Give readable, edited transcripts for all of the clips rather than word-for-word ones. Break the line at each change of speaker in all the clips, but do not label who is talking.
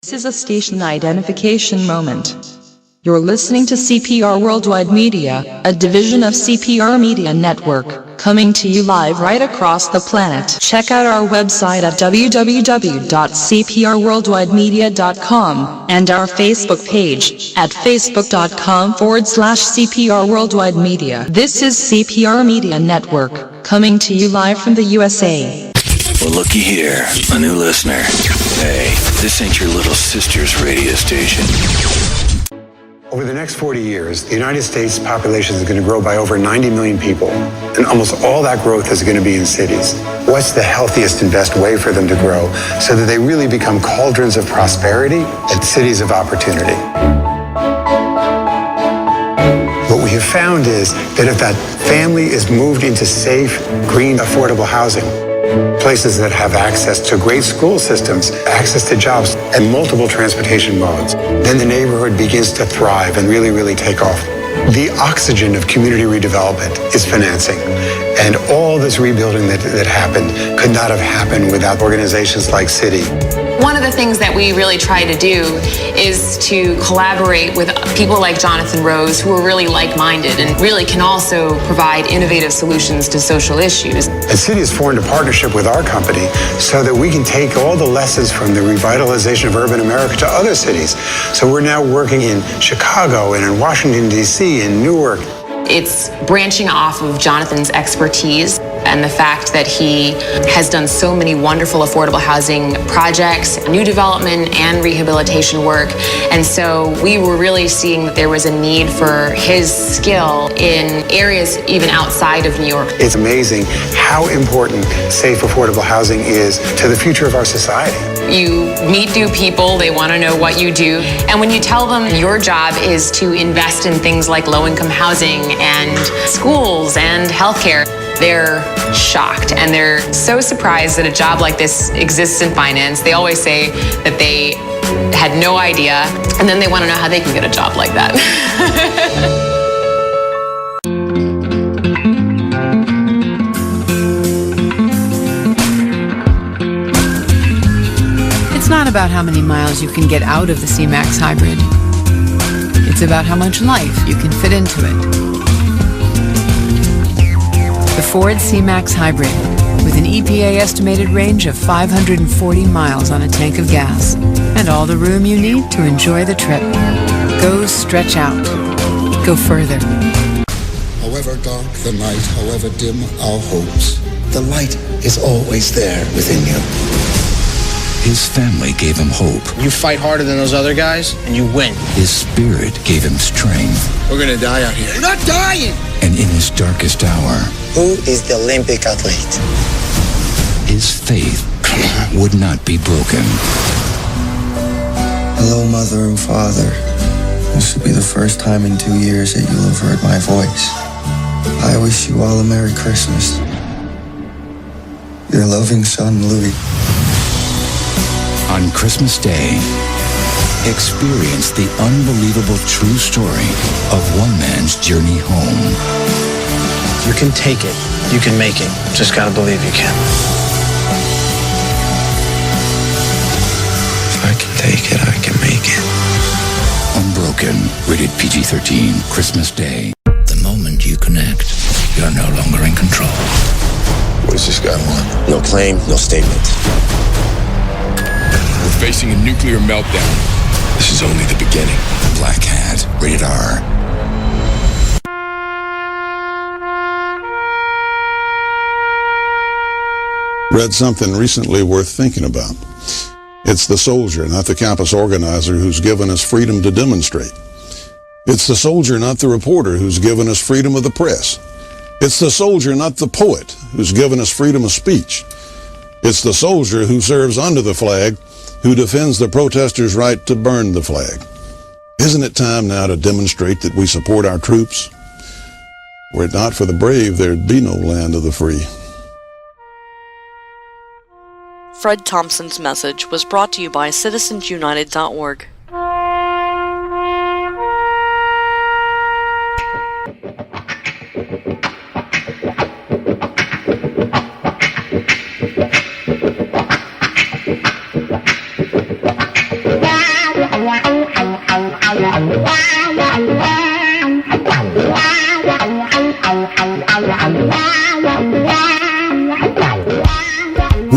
This is a station identification moment. You're listening to CPR Worldwide Media, a division of CPR Media Network, coming to you live right across the planet. Check out our website at www.cprworldwidemedia.com and our Facebook page at facebook.com/CPR Worldwide Media. This is CPR Media Network, coming to you live from the USA.
Well, looky here, a new listener. Hey, this ain't your little sister's radio station.
Over the next 40 years, the United States population is going to grow by over 90 million people, and almost all that growth is going to be in cities. What's the healthiest and best way for them to grow so that they really become cauldrons of prosperity and cities of opportunity? What we have found is that if that family is moved into safe, green, affordable housing, places that have access to great school systems, access to jobs, and multiple transportation modes, then the neighborhood begins to thrive and really take off. The oxygen of community redevelopment is financing. And all this rebuilding that happened could not have happened without organizations like Citi.
One of the things that we really try to do is to collaborate with people like Jonathan Rose, who are really like-minded and really can also provide innovative solutions to social issues.
And Citi has formed a partnership with our company so that we can take all the lessons from the revitalization of urban America to other cities. So we're now working in Chicago and in Washington, D.C., and Newark.
It's branching off of Jonathan's expertise and the fact that he has done so many wonderful affordable housing projects, new development and rehabilitation work. And so we were really seeing that there was a need for his skill in areas even outside of New York.
It's amazing how important safe, affordable housing is to the future of our society.
You meet new people, they want to know what you do. And when you tell them your job is to invest in things like low-income housing and schools and healthcare, they're shocked and they're so surprised that a job like this exists in finance. They always say that they had no idea, and then they want to know how they can get a job like that.
It's not about how many miles you can get out of the C-Max Hybrid. It's about how much life you can fit into it. The Ford C-Max Hybrid, with an EPA estimated range of 540 miles on a tank of gas, and all the room you need to enjoy the trip. Go stretch out. Go further.
However dark the night, however dim our hopes, the light is always there within you.
His family gave him hope.
You fight harder than those other guys, and you win.
His spirit gave him strength.
We're gonna die out here.
We're not dying!
And in his darkest hour,
who is the Olympic athlete?
his faith would not be broken.
Hello, Mother and Father. This will be the first time in 2 years that you'll have heard my voice. I wish you all a Merry Christmas. Your loving son, Louis.
On Christmas Day, experience the unbelievable true story of one man's journey home.
You can take it. You can make it. Just gotta believe you can.
If I can take it, I can make it.
Unbroken, rated PG-13, Christmas Day. The moment you connect, you're no longer in control.
What does this guy want?
No claim, no statement.
We're facing a nuclear meltdown.
This is only the beginning.
Black Hat, rated R.
Read something recently worth thinking about. It's the soldier, not the campus organizer, who's given us freedom to demonstrate. It's the soldier, not the reporter, who's given us freedom of the press. It's the soldier, not the poet, who's given us freedom of speech. It's the soldier who serves under the flag, who defends the protesters' right to burn the flag. Isn't it time now to demonstrate that we support our troops? Were it not for the brave, there'd be no land of the free.
Fred Thompson's message was brought to you by citizensunited.org.
We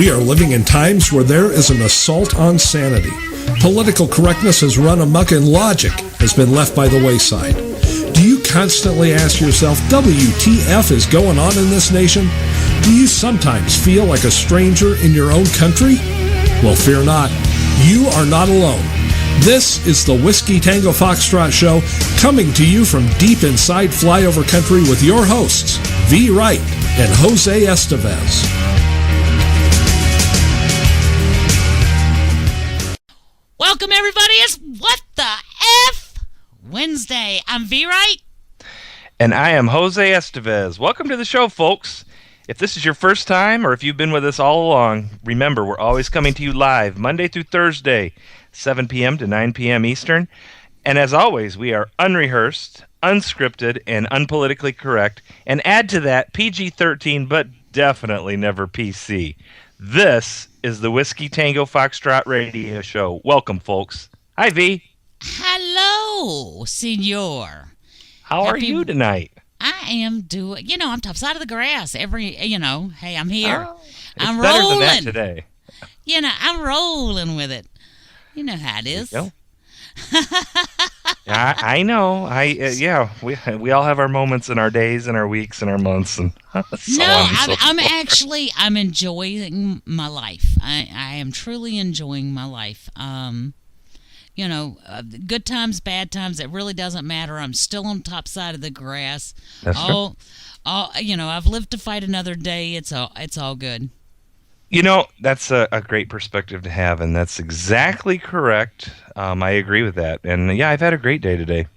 are living in times where there is an assault on sanity. Political correctness has run amok and logic has been left by the wayside. Do you constantly ask yourself, WTF is going on in this nation? Do you sometimes feel like a stranger in your own country? Well, fear not. You are not alone. This is the Whiskey Tango Foxtrot Show, coming to you from deep inside flyover country with your hosts, V. Wright and Jose Estevez.
Welcome, everybody. It's What the F Wednesday. I'm V. Wright.
And I am Jose Estevez. Welcome to the show, folks. If this is your first time or if you've been with us all along, remember, we're always coming to you live Monday through Thursday, 7 p.m. to 9 p.m. Eastern. And as always, we are unrehearsed, unscripted, and unpolitically correct. And add to that, PG-13, but definitely never PC. This is the Whiskey Tango Foxtrot radio show. Welcome, folks. Hi, V.
Hello, senor.
How are you tonight?
I am doing, I'm top side of the grass hey, I'm here. I'm
better
rolling.
than that today.
I'm rolling with it. You know how it is.
I know. We all have our moments and our days and our weeks and our months and so on.
I'm enjoying my life. I am truly enjoying my life. Good times, bad times, it really doesn't matter. I'm still on top side of the grass.
That's true.
I've lived to fight another day. It's all good.
That's a great perspective to have, and that's exactly correct. I agree with that. And I've had a great day today.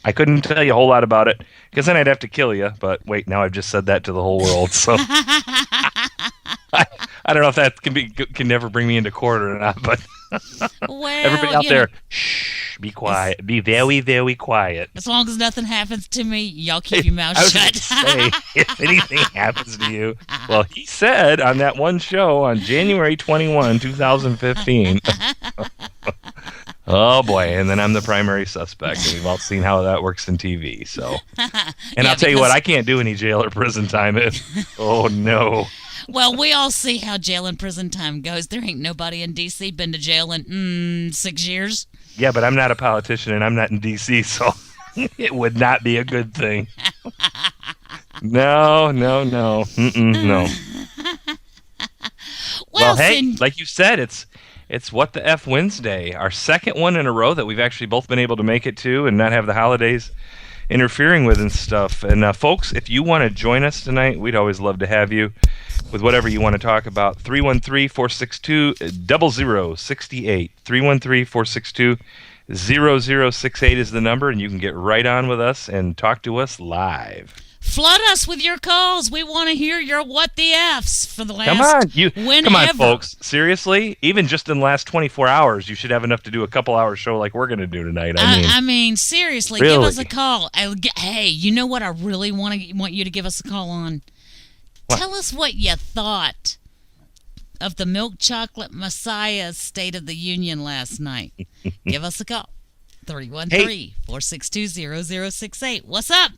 I couldn't tell you a whole lot about it, because then I'd have to kill you. But wait, now I've just said that to the whole world. So I don't know if that can never bring me into court or not. But everybody out there, shh, be quiet. Be very, very quiet.
As long as nothing happens to me, y'all keep your mouth shut.
I was say, if anything happens to you, well, he said on that one show on January 21, 2015. Oh boy, and then I'm the primary suspect, and we've all seen how that works in TV. So, and I'll tell you what, I can't do any jail or prison time. Oh no.
Well, we all see how jail and prison time goes. There ain't nobody in D.C. been to jail in 6 years.
Yeah, but I'm not a politician, and I'm not in D.C., so it would not be a good thing. No. No. Well, hey, like you said, it's What the F Wednesday, our second one in a row that we've actually both been able to make it to and not have the holidays interfering with and stuff. And folks, if you want to join us tonight, we'd always love to have you with whatever you want to talk about. 313-462-0068. 313-462-0068 is the number, and you can get right on with us and talk to us live.
Flood us with your calls. We want to hear your what the F's for the last whenever.
Come on, folks. Seriously? Even just in the last 24 hours, you should have enough to do a couple-hour show like we're going to do tonight.
I mean, seriously,
really?
Give us a call. Hey, you know what I really want you to give us a call on? What? Tell us what you thought of the Milk Chocolate Messiah's State of the Union last night. Give us a call. 313-462-0068. What's up?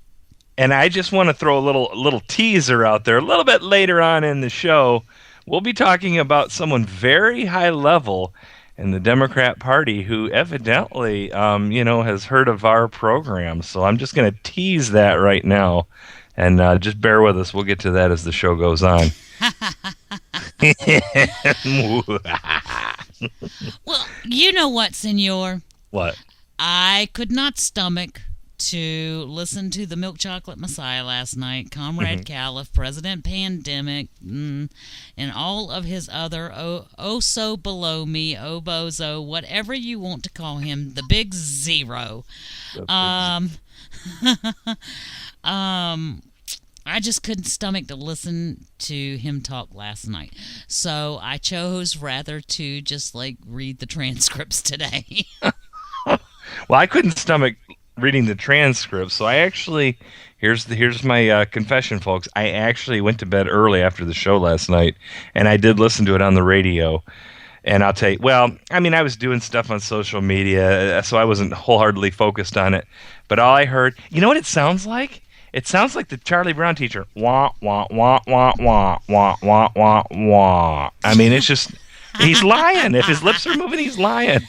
And I just want to throw a little teaser out there. A little bit later on in the show, we'll be talking about someone very high level in the Democrat Party who evidently, has heard of our program. So I'm just going to tease that right now. And just bear with us. We'll get to that as the show goes on.
Well, you know what, senor?
What?
I could not stomach to listen to the Milk Chocolate Messiah last night, Comrade Caliph, President Pandemic, and all of his other so below me, bozo, whatever you want to call him, the big zero. I just couldn't stomach to listen to him talk last night. So I chose rather to just read the transcripts today.
Well, I couldn't stomach reading the transcript, so I actually here's my confession, folks. I actually went to bed early after the show last night, and I did listen to it on the radio. And I'll tell you, well, I mean, I was doing stuff on social media, so I wasn't wholeheartedly focused on it. But all I heard, you know what it sounds like? It sounds like the Charlie Brown teacher. Wah, wah, wah, wah, wah, wah, wah, wah, wah. I mean, it's just, he's lying. If his lips are moving, he's lying.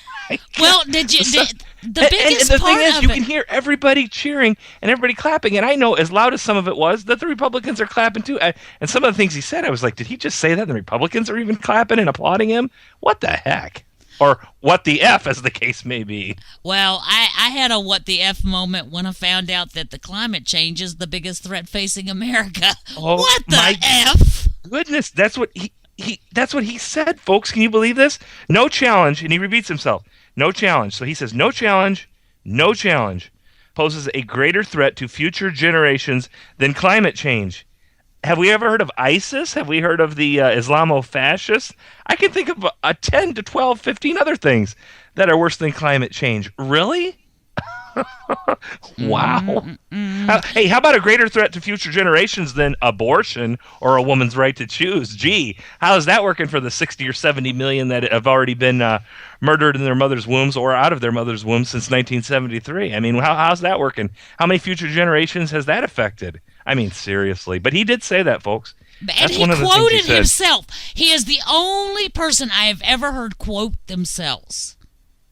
Well, the biggest
and the
part
thing is,
of
you
it,
can hear everybody cheering and everybody clapping. And I know, as loud as some of it was, that the Republicans are clapping too. And some of the things he said, I was like, did he just say that? The Republicans are even clapping and applauding him? What the heck? Or what the F, as the case may be.
Well, I had a what the F moment when I found out that the climate change is the biggest threat facing America.
Oh,
what the F?
Goodness, that's what he said, folks. Can you believe this? No challenge, and he repeats himself. No challenge. So he says, no challenge poses a greater threat to future generations than climate change. Have we ever heard of ISIS? Have we heard of the Islamo-fascists? I can think of 10 to 12, 15 other things that are worse than climate change. Really? Wow. Hey, how about a greater threat to future generations than abortion or a woman's right to choose? Gee, how is that working for the 60 or 70 million that have already been murdered in their mother's wombs or out of their mother's wombs since 1973? I mean, how's that working? How many future generations has that affected? I mean, seriously. But he did say that, folks.
And he quoted himself. He is the only person I have ever heard quote themselves.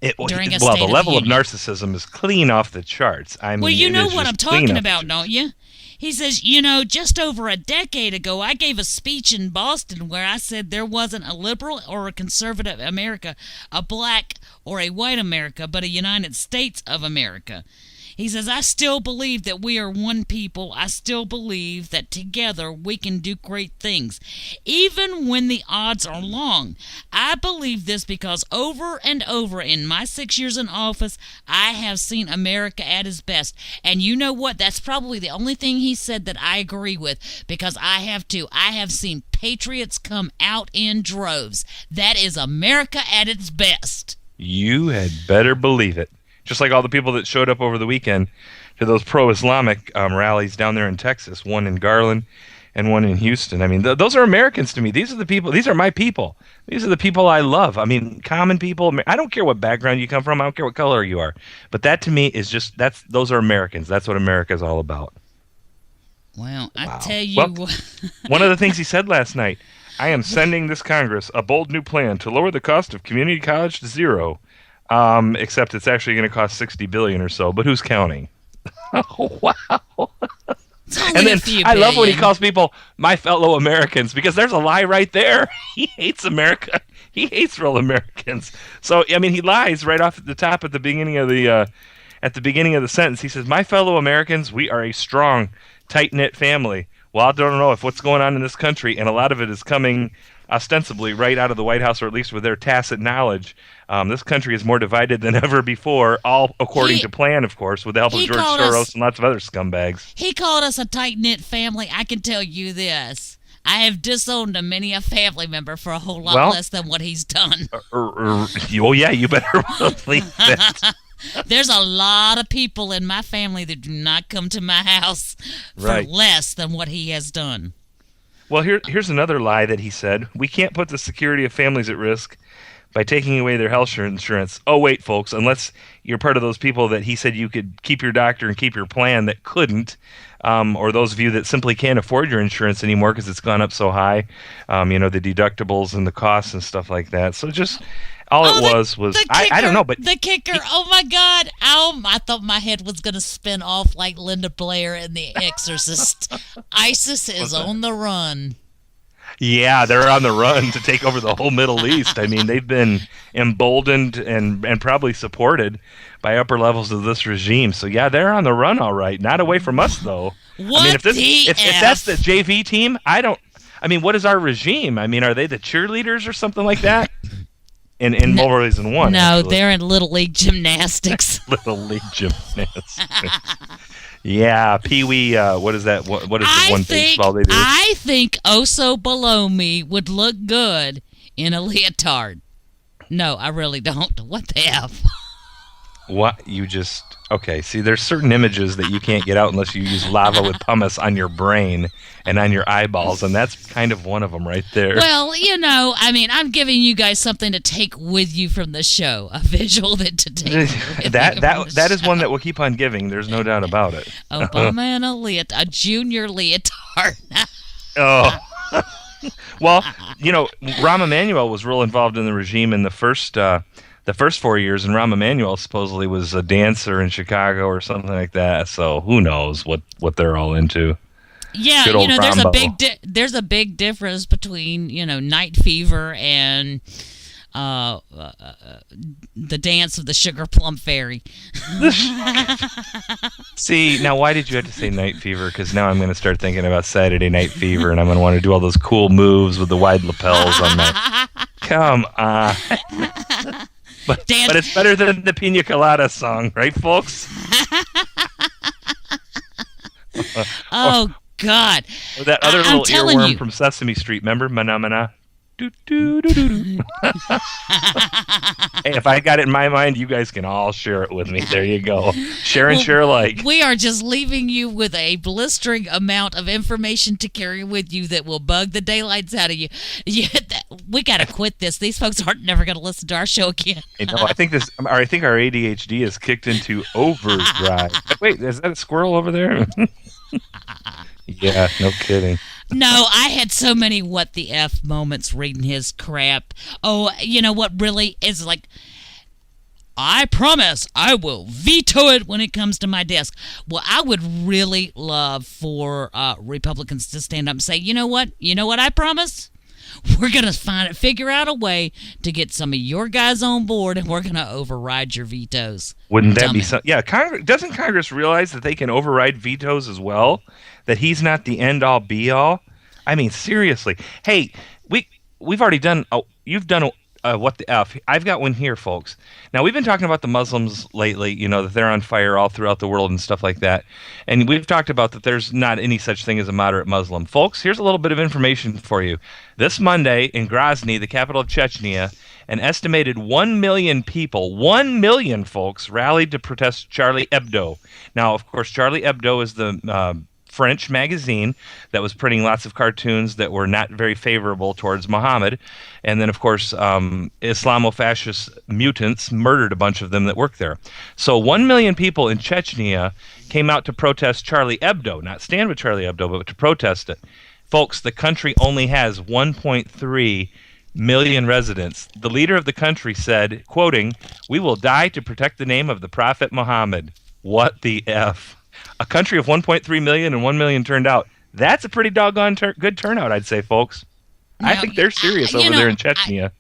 During a State
the
of
level
the
of
Union.
narcissism is clean off the charts. I mean,
well, you know what I'm talking about,
don't
don't you? He says, just over a decade ago, I gave a speech in Boston where I said there wasn't a liberal or a conservative America, a black or a white America, but a United States of America. He says, I still believe that we are one people. I still believe that together we can do great things, even when the odds are long. I believe this because over and over in my 6 years in office, I have seen America at its best. And you know what? That's probably the only thing he said that I agree with, because I have too. I have seen patriots come out in droves. That is America at its best.
You had better believe it. Just like all the people that showed up over the weekend to those pro-Islamic rallies down there in Texas, one in Garland and one in Houston. I mean, those are Americans to me. These are the people. These are my people. These are the people I love. I mean, common people. I don't care what background you come from. I don't care what color you are. But that to me is just, those are Americans. That's what America is all about.
Well, I tell you what.
One of the things he said last night, I am sending this Congress a bold new plan to lower the cost of community college to zero. Except it's actually going to cost $60 billion or so, but who's counting? Oh, wow. And then I love when he calls people my fellow Americans, because there's a lie right there. He hates America. He hates real Americans. So, I mean, he lies right off at the top at the beginning of the sentence. He says, my fellow Americans, we are a strong, tight-knit family. Well, I don't know if what's going on in this country, and a lot of it is coming ostensibly right out of the White House, or at least with their tacit knowledge. This country is more divided than ever before, all according to plan, of course, with the help of George Soros and lots of other scumbags.
He called us a tight-knit family. I can tell you this. I have disowned many a family member for a whole lot less than what he's done.
Oh, yeah, you better believe that.
There's a lot of people in my family that do not come to my house for less than what he has done.
Well, here's another lie that he said. We can't put the security of families at risk by taking away their health insurance. Oh, wait, folks, unless you're part of those people that he said you could keep your doctor and keep your plan that couldn't, or those of you that simply can't afford your insurance anymore because it's gone up so high, the deductibles and the costs and stuff like that. So just all it was I don't know, but
the kicker, oh my God, I thought my head was going to spin off like Linda Blair in The Exorcist. ISIS is on the run.
Yeah, they're on the run to take over the whole Middle East. I mean, they've been emboldened and probably supported by upper levels of this regime. So yeah, they're on the run, all right. Not away from us, though.
What
I mean, if that's the JV team, what is our regime? I mean, are they the cheerleaders or something like that? In more ways than one.
No,
actually.
They're in Little League Gymnastics.
Little League Gymnastics. Yeah, Pee Wee. What is that? What is the one baseball they do?
I think Oso Below Me would look good in a leotard. No, I really don't. What the F?
What you just okay? See, there's certain images that you can't get out unless you use lava with pumice on your brain and on your eyeballs, and that's kind of one of them right there.
Well, I mean, I'm giving you guys something to take with you from the show, a visual to take. With
that is one that will keep on giving. There's no doubt about it.
Obama and a junior leotard.
Oh. Well, Rahm Emanuel was real involved in the regime in the first 4 years, and Rahm Emanuel supposedly was a dancer in Chicago or something like that. So who knows what they're all into?
Yeah, there's a big difference between night fever and the dance of the Sugar Plum Fairy.
See, now why did you have to say night fever? Because now I'm going to start thinking about Saturday Night Fever, and I'm going to want to do all those cool moves with the wide lapels on my. Come on. But it's better than the Pina Colada song, right, folks?
Oh, God.
Or that other little earworm from Sesame Street, remember? Mana mana. Do, do, do, do, do. Hey, if I got it in my mind, you guys can all share it with me. There you go. Share and share alike.
We are just leaving you with a blistering amount of information to carry with you that will bug the daylights out of you. We got to quit this. These folks aren't never going to listen to our show again.
I think our ADHD is kicked into overdrive. Wait, is that a squirrel over there? Yeah, no kidding.
No, I had so many what the F moments reading his crap. Oh, you know what really is like, I promise I will veto it when it comes to my desk. Well, I would really love for Republicans to stand up and say, you know what I promise? We're going to figure out a way to get some of your guys on board, and we're going to override your vetoes.
Wouldn't that be something? Yeah, doesn't Congress realize that they can override vetoes as well? That he's not the end-all, be-all? I mean, seriously. Hey, we've already done... you've done what the F. I've got one here, folks. Now, we've been talking about the Muslims lately, that they're on fire all throughout the world and stuff like that. And we've talked about that there's not any such thing as a moderate Muslim. Folks, here's a little bit of information for you. This Monday in Grozny, the capital of Chechnya, an estimated 1 million people, 1 million folks, rallied to protest Charlie Hebdo. Now, of course, Charlie Hebdo is the... French magazine that was printing lots of cartoons that were not very favorable towards Muhammad. And then, of course, Islamo-fascist mutants murdered a bunch of them that worked there. So 1 million people in Chechnya came out to protest Charlie Hebdo, not stand with Charlie Hebdo, but to protest it. Folks, the country only has 1.3 million residents. The leader of the country said, quoting, "We will die to protect the name of the Prophet Muhammad." What the F? A country of 1.3 million and 1 million turned out. That's a pretty doggone good turnout, I'd say, folks. Now, I think they're serious over there in Chechnya.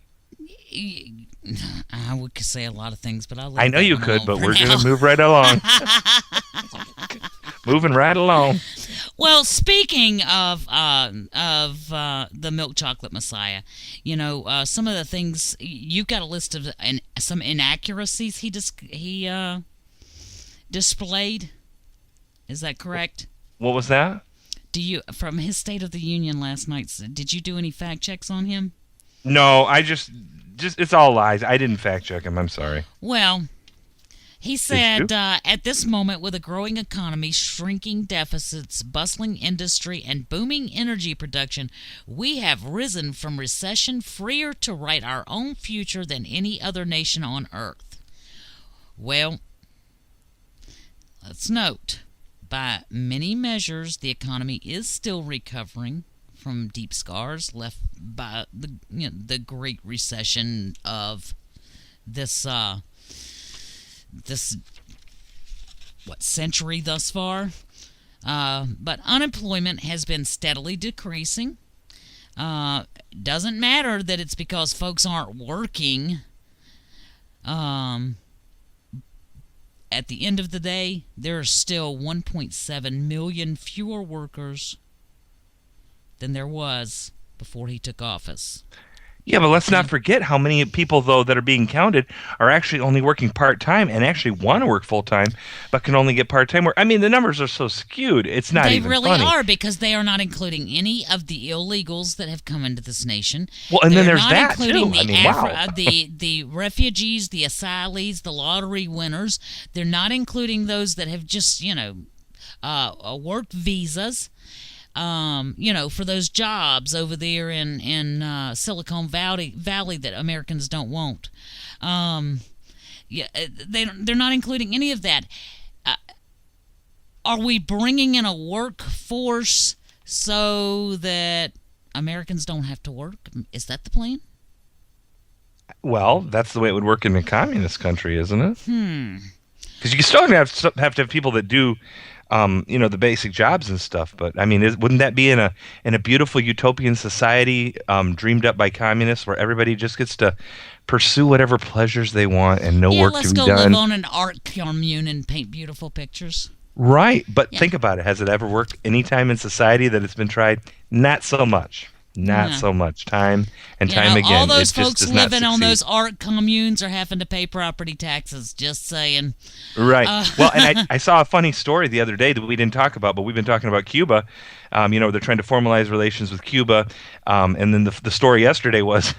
I would say a lot of things, but
I know you could, but we're going to move right along. Moving right along.
Well, speaking of the Milk Chocolate Messiah, some of the things, you've got a list of some inaccuracies he displayed. Is that correct?
What was that?
From his State of the Union last night, did you do any fact checks on him?
No, I just it's all lies. I didn't fact check him. I'm sorry.
Well, he said, at this moment, with a growing economy, shrinking deficits, bustling industry, and booming energy production, we have risen from recession freer to write our own future than any other nation on earth. Well, let's note, by many measures, the economy is still recovering from deep scars left by the Great Recession of this century thus far. But unemployment has been steadily decreasing. Doesn't matter that it's because folks aren't working. At the end of the day, there are still 1.7 million fewer workers than there was before he took office.
Yeah, but let's not forget how many people, though, that are being counted are actually only working part-time and actually want to work full-time, but can only get part-time work. I mean, the numbers are so skewed. It's not even funny.
They really are, because they are not including any of the illegals that have come into this nation.
Well, and then there's
not
that,
including
too.
the refugees, the asylees, the lottery winners. They're not including those that have just, work visas. For those jobs over there in Silicon Valley that Americans don't want. They're not including any of that. Are we bringing in a workforce so that Americans don't have to work? Is that the plan?
Well, that's the way it would work in a communist country, isn't it? Because you still have to have people that do the basic jobs and stuff. But I mean, wouldn't that be in a beautiful utopian society dreamed up by communists, where everybody just gets to pursue whatever pleasures they want and no work to be done?
Let's go live on an art commune and paint beautiful pictures.
Right, but think about it. Has it ever worked any time in society that it's been tried? Not so much. Not so much. Time and time again.
All those folks living on those art communes are having to pay property taxes, just saying.
Right. Well, and I saw a funny story the other day that we didn't talk about, but we've been talking about Cuba. They're trying to formalize relations with Cuba. And then the story yesterday was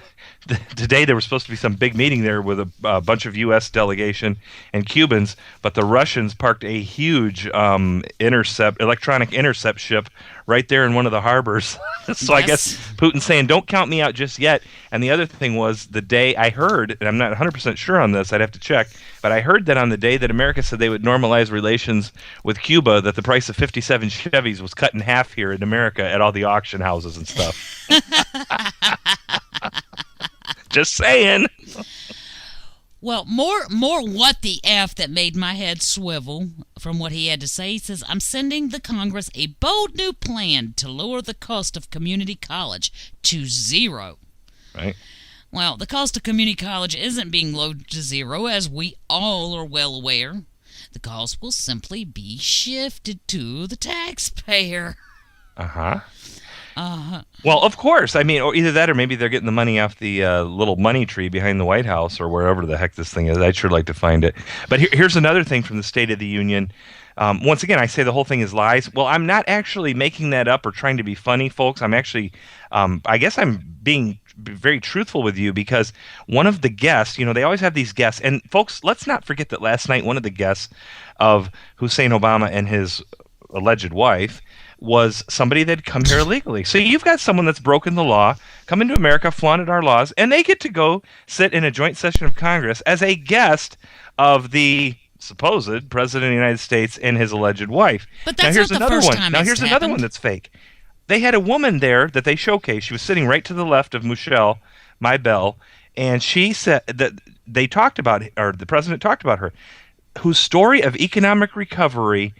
today there was supposed to be some big meeting there with a bunch of U.S. delegation and Cubans, but the Russians parked a huge electronic intercept ship right there in one of the harbors. So I guess Putin's saying, don't count me out just yet. And the other thing was, the day I heard, and I'm not 100% sure on this, I'd have to check, but I heard that on the day that America said they would normalize relations with Cuba, that the price of 57 Chevys was cut in half here in America at all the auction houses and stuff. Just saying.
Well, more what the F that made my head swivel from what he had to say. He says, I'm sending the Congress a bold new plan to lower the cost of community college to zero.
Right.
Well, the cost of community college isn't being lowered to zero, as we all are well aware. The cost will simply be shifted to the taxpayer.
Uh-huh. Well, of course. I mean, or either that or maybe they're getting the money off the little money tree behind the White House or wherever the heck this thing is. I'd sure like to find it. But here's another thing from the State of the Union. Once again, I say the whole thing is lies. Well, I'm not actually making that up or trying to be funny, folks. I'm actually, I guess I'm being very truthful with you, because one of the guests, they always have these guests. And folks, let's not forget that last night, one of the guests of Hussein Obama and his alleged wife was somebody that had come here illegally. So you've got someone that's broken the law, come into America, flaunted our laws, and they get to go sit in a joint session of Congress as a guest of the supposed President of the United States and his alleged wife.
But that's not the first time.
Now here's another one that's fake. They had a woman there that they showcased. She was sitting right to the left of Michelle, my belle, and she said that they talked about, or the president talked about her, whose story of economic recovery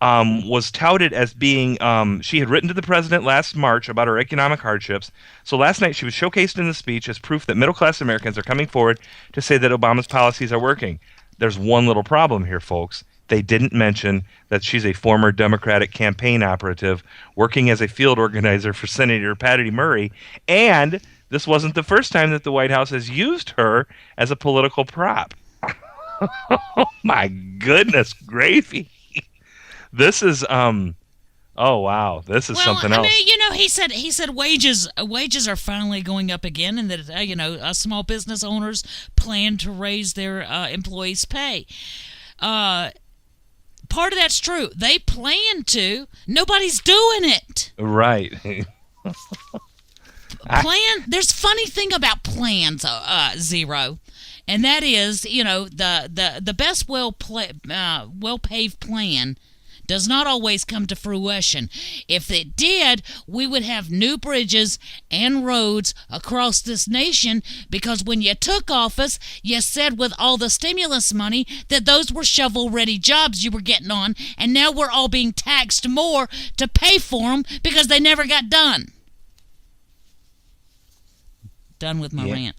was touted as being, she had written to the president last March about her economic hardships. So last night she was showcased in the speech as proof that middle-class Americans are coming forward to say that Obama's policies are working. There's one little problem here, folks. They didn't mention that she's a former Democratic campaign operative working as a field organizer for Senator Patty Murray, and this wasn't the first time that the White House has used her as a political prop. Oh, my goodness gravy. This is oh wow, this is something else.
I mean, he said wages are finally going up again, and that small business owners plan to raise their employees' pay. Part of that's true. They plan to. Nobody's doing it.
Right.
There's a funny thing about plans, Zero. And that is, the best well-paved plan does not always come to fruition. If it did, we would have new bridges and roads across this nation, because when you took office, you said with all the stimulus money that those were shovel-ready jobs you were getting on, and now we're all being taxed more to pay for them because they never got done. Done with my rant.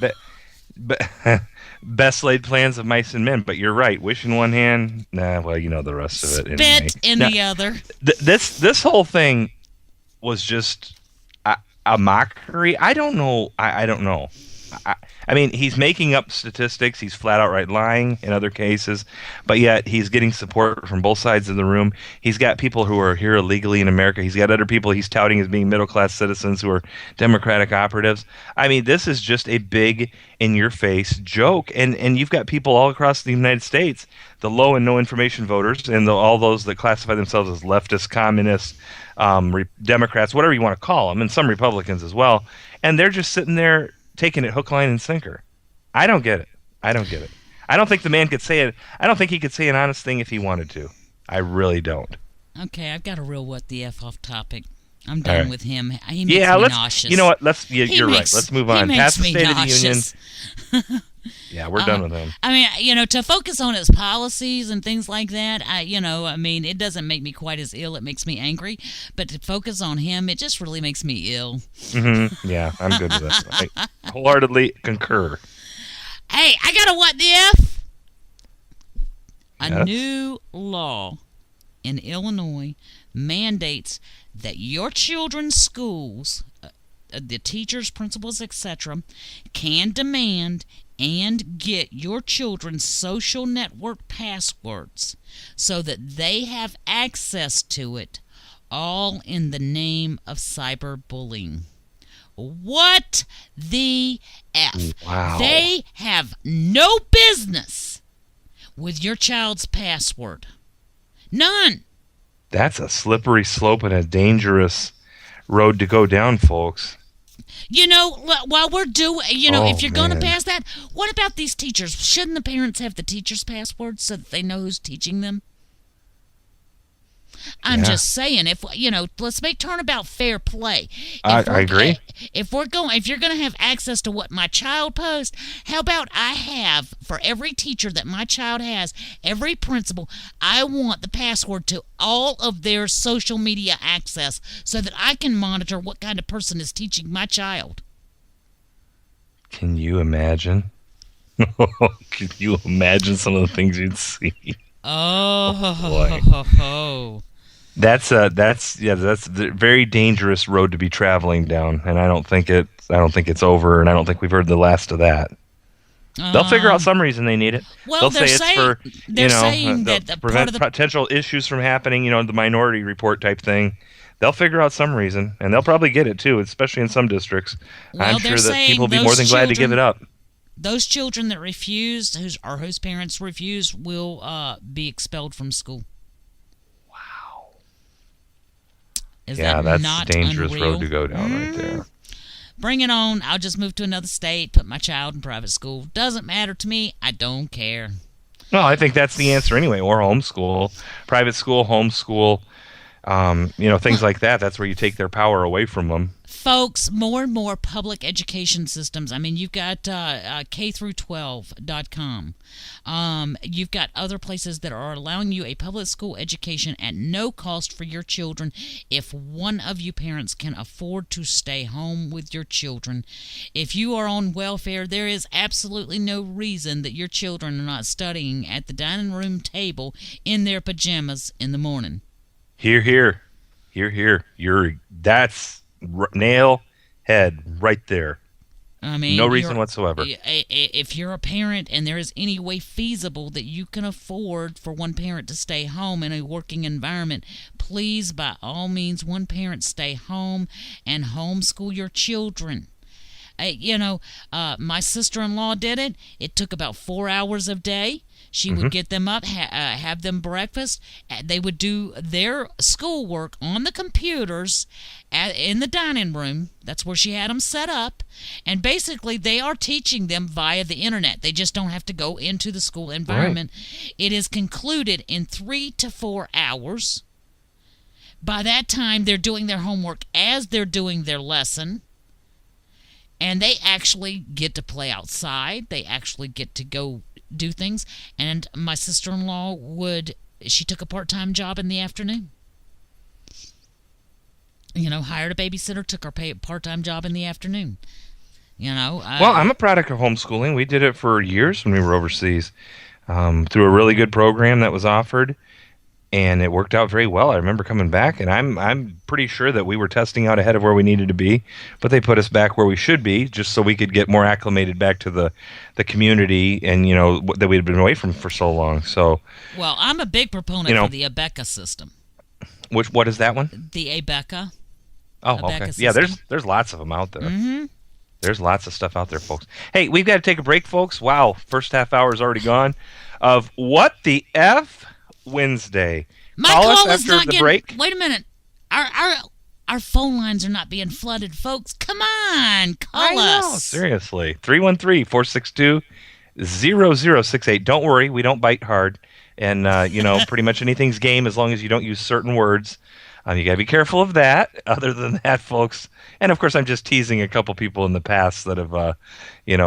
But best laid plans of mice and men, but you're right. Wish in one hand, well, you know the rest of it.
Spit in the other.
This whole thing was just, a mockery. I don't know. I don't know. I mean, he's making up statistics. He's flat outright lying in other cases, but yet he's getting support from both sides of the room. He's got people who are here illegally in America. He's got other people he's touting as being middle-class citizens who are Democratic operatives. I mean, this is just a big, in-your-face joke. And you've got people all across the United States, the low and no information voters, and all those that classify themselves as leftist, communists, Democrats, whatever you want to call them, and some Republicans as well. And they're just sitting there taking it hook, line, and sinker. I don't get it. I don't think the man could say it. I don't think he could say an honest thing if he wanted to. I really don't.
Okay, I've got a real what the F off topic. I'm done with him. He makes me nauseous.
You know what? You're right. Let's move on. Pass the State of the Union. Yeah, we're done with him.
I mean, to focus on his policies and things like that, it doesn't make me quite as ill. It makes me angry. But to focus on him, it just really makes me ill.
Mm-hmm. Yeah, I'm good with that. I wholeheartedly concur.
Hey, I got a what the F?
Yes?
A new law in Illinois mandates that your children's schools, the teachers, principals, etc., can demand and get your children's social network passwords so that they have access to it, all in the name of cyberbullying. What the F?
Wow.
They have no business with your child's password. None.
That's a slippery slope and a dangerous road to go down, folks.
While we're doing, if you're going to pass that, what about these teachers? Shouldn't the parents have the teacher's passwords so that they know who's teaching them? I'm just saying, let's make turnabout fair play.
I agree.
If you're going to have access to what my child posts, how about I have, for every teacher that my child has, every principal, I want the password to all of their social media access so that I can monitor what kind of person is teaching my child.
Can you imagine? Can you imagine some of the things you'd see?
Oh boy.
That's a very dangerous road to be traveling down, and I don't think it's over, and I don't think we've heard the last of that. They'll figure out some reason they need it.
Well,
they'll say it's for
saying that
prevent potential issues from happening. The Minority Report type thing. They'll figure out some reason, and they'll probably get it too, especially in some districts.
Well,
I'm sure that people will be more than glad to give it up.
Those children that refuse, whose parents refuse, will be expelled from school.
Wow.
That's
a dangerous road to go down right there.
Bring it on. I'll just move to another state, put my child in private school. Doesn't matter to me. I don't care.
No, I think that's the answer anyway. Or homeschool, private school, homeschool, things like that. That's where you take their power away from them.
Folks, more and more public education systems. I mean, you've got K-12.com. You've got other places that are allowing you a public school education at no cost for your children if one of you parents can afford to stay home with your children. If you are on welfare, there is absolutely no reason that your children are not studying at the dining room table in their pajamas in the morning.
Hear, hear. Hear, hear. That's nail head right there.
I mean,
no reason whatsoever.
If you're a parent and there is any way feasible that you can afford for one parent to stay home in a working environment, please, by all means, one parent stay home and homeschool your children. My sister-in-law did it. It took about 4 hours a day. She would get them up, have them breakfast. They would do their schoolwork on the computers in the dining room. That's where she had them set up. And basically, they are teaching them via the internet. They just don't have to go into the school environment. Right. It is concluded in 3 to 4 hours. By that time, they're doing their homework as they're doing their lesson. And they actually get to play outside. They actually get to go do things. And my sister-in-law she took a part-time job in the afternoon. Hired a babysitter, took her part-time job in the afternoon. Well,
I'm a product of homeschooling. We did it for years when we were overseas through a really good program that was offered. and it worked out very well. I remember coming back, and I'm pretty sure that we were testing out ahead of where we needed to be, but they put us back where we should be just so we could get more acclimated back to the community and, that we had been away from for so long. So,
well, I'm a big proponent for the ABECA system.
What is that one?
The ABECA.
Oh,
ABECA
okay.
system.
Yeah, there's lots of them out there.
Mm-hmm.
There's lots of stuff out there, folks. Hey, we've got to take a break, folks. Wow, first half hour is already gone. Of What the F Wednesday.
My
Call us
call is
after
not
the
getting.
break.
Wait a minute. Our phone lines are not being flooded, folks. Come on, call us.
Seriously. 313-462-0068. Don't worry, we don't bite hard. And, pretty much anything's game as long as you don't use certain words. You got to be careful of that. Other than that, folks. And, of course, I'm just teasing a couple people in the past that have,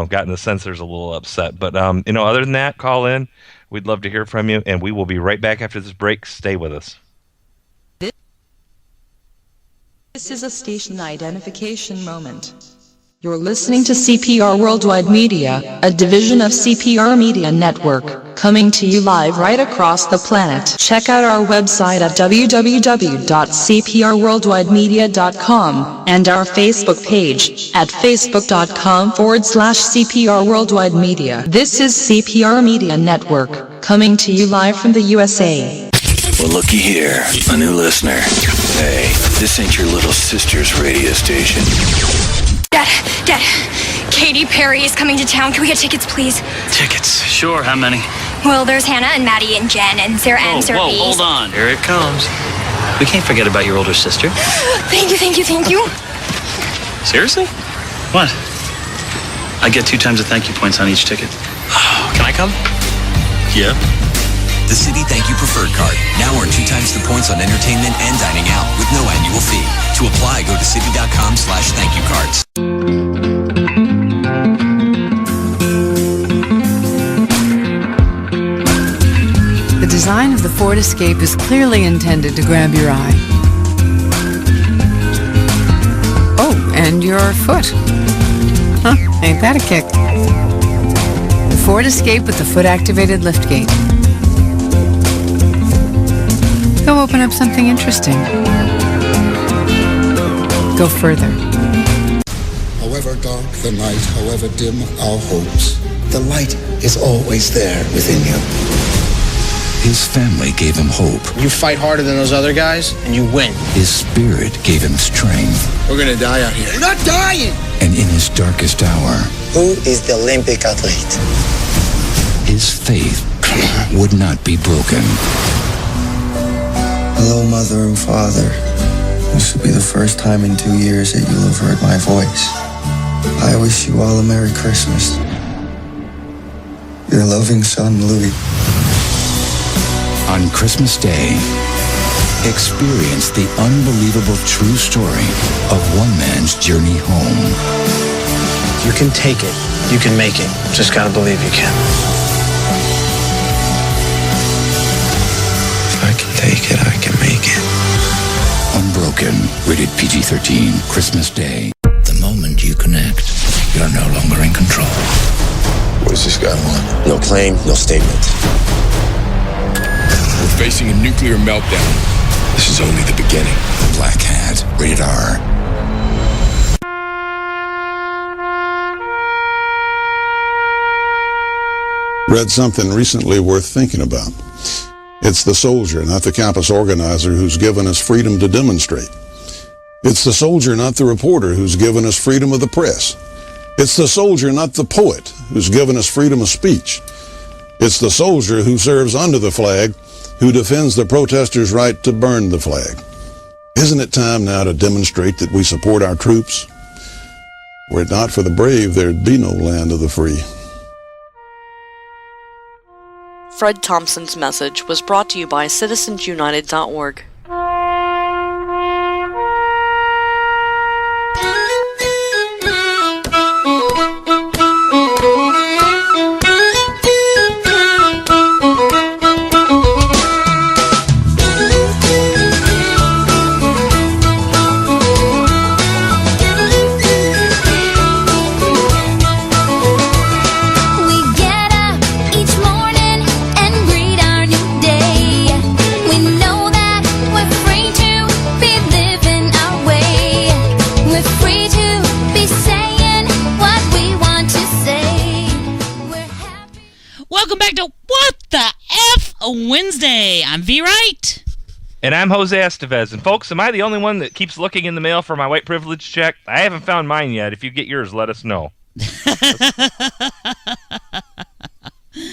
gotten the censors a little upset. But, other than that, call in. We'd love to hear from you. And we will be right back after this break. Stay with us.
This is a station identification moment. You're listening to CPR Worldwide Media, a division of CPR Media Network, coming to you live right across the planet. Check out our website at www.cprworldwidemedia.com and our Facebook page at facebook.com/CPR Worldwide Media. This is CPR Media Network, coming to you live from the USA.
Well, looky here, a new listener. Hey, this ain't your little sister's radio station.
Dad, Katy Perry is coming to town. Can we get tickets, please?
Tickets? Sure, how many?
Well, there's Hannah and Maddie and Jen and Sarah and Sarah.
Whoa, hold on. Here it comes. We can't forget about your older sister.
Thank you.
Seriously? What? I get 2 times the thank you points on each ticket. Can I come? Yeah.
The City Thank You Preferred Card. Now earn 2 times the points on entertainment and dining out with no annual fee. To apply, go to city.com/thankyoucards.
The design of the Ford Escape is clearly intended to grab your eye. Oh, and your foot. Huh, ain't that a kick? The Ford Escape with the foot-activated liftgate. Go open up something interesting. Go further.
However dark the night, however dim our hopes, the light is always there within you.
His family gave him hope.
You fight harder than those other guys, and you win.
His spirit gave him strength.
We're gonna die out here. We're not dying!
And in his darkest hour,
Who is the Olympic athlete?
his faith would not be broken.
Hello, Mother and Father. This will be the first time in 2 years that you'll have heard my voice. I wish you all a Merry Christmas. Your loving son, Louis.
On Christmas Day, experience the unbelievable true story of one man's journey home.
You can take it. You can make it. Just gotta believe you can.
If I can take it, I can make it.
Unbroken, rated PG-13, Christmas Day. The moment you connect, you're no longer in control.
What does this guy want? No claim, no statement.
We're facing a nuclear meltdown.
This is only the beginning.
Black Hat, rated R.
Read something recently worth thinking about. It's the soldier, not the campus organizer, who's given us freedom to demonstrate. It's the soldier, not the reporter, who's given us freedom of the press. It's the soldier, not the poet, who's given us freedom of speech. It's the soldier who serves under the flag, who defends the protesters' right to burn the flag. Isn't it time now to demonstrate that we support our troops? Were it not for the brave, there'd be no land of the free.
Fred Thompson's message was brought to you by citizensunited.org.
We get up each morning and greet our new day. We
to What the F Wednesday. I'm V. Wright.
And I'm Jose Estevez. And folks, am I the only one that keeps looking in the mail for my white privilege check? I haven't found mine yet. If you get yours, let us know.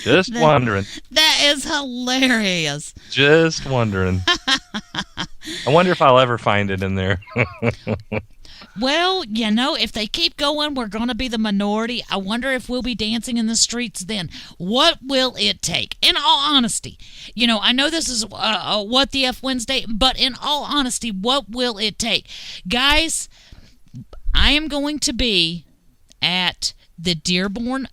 Just wondering.
That is hilarious.
Just wondering. I wonder if I'll ever find it in there.
Well, if they keep going, we're going to be the minority. I wonder if we'll be dancing in the streets then. What will it take? In all honesty, I know this is What the F Wednesday, but in all honesty, what will it take? Guys, I am going to be at the Dearborn,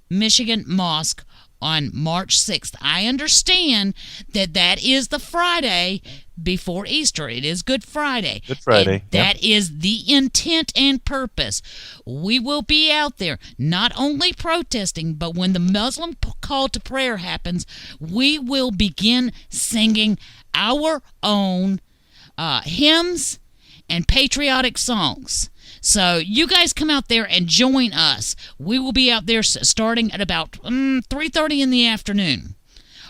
Michigan Mosque on March 6th. I understand that is the Friday before Easter. It is Good Friday.
Good Friday.
That is the intent and purpose. We will be out there not only protesting, but when the Muslim call to prayer happens, we will begin singing our own hymns and patriotic songs. So you guys come out there and join us. We will be out there starting at about 3:30 in the afternoon.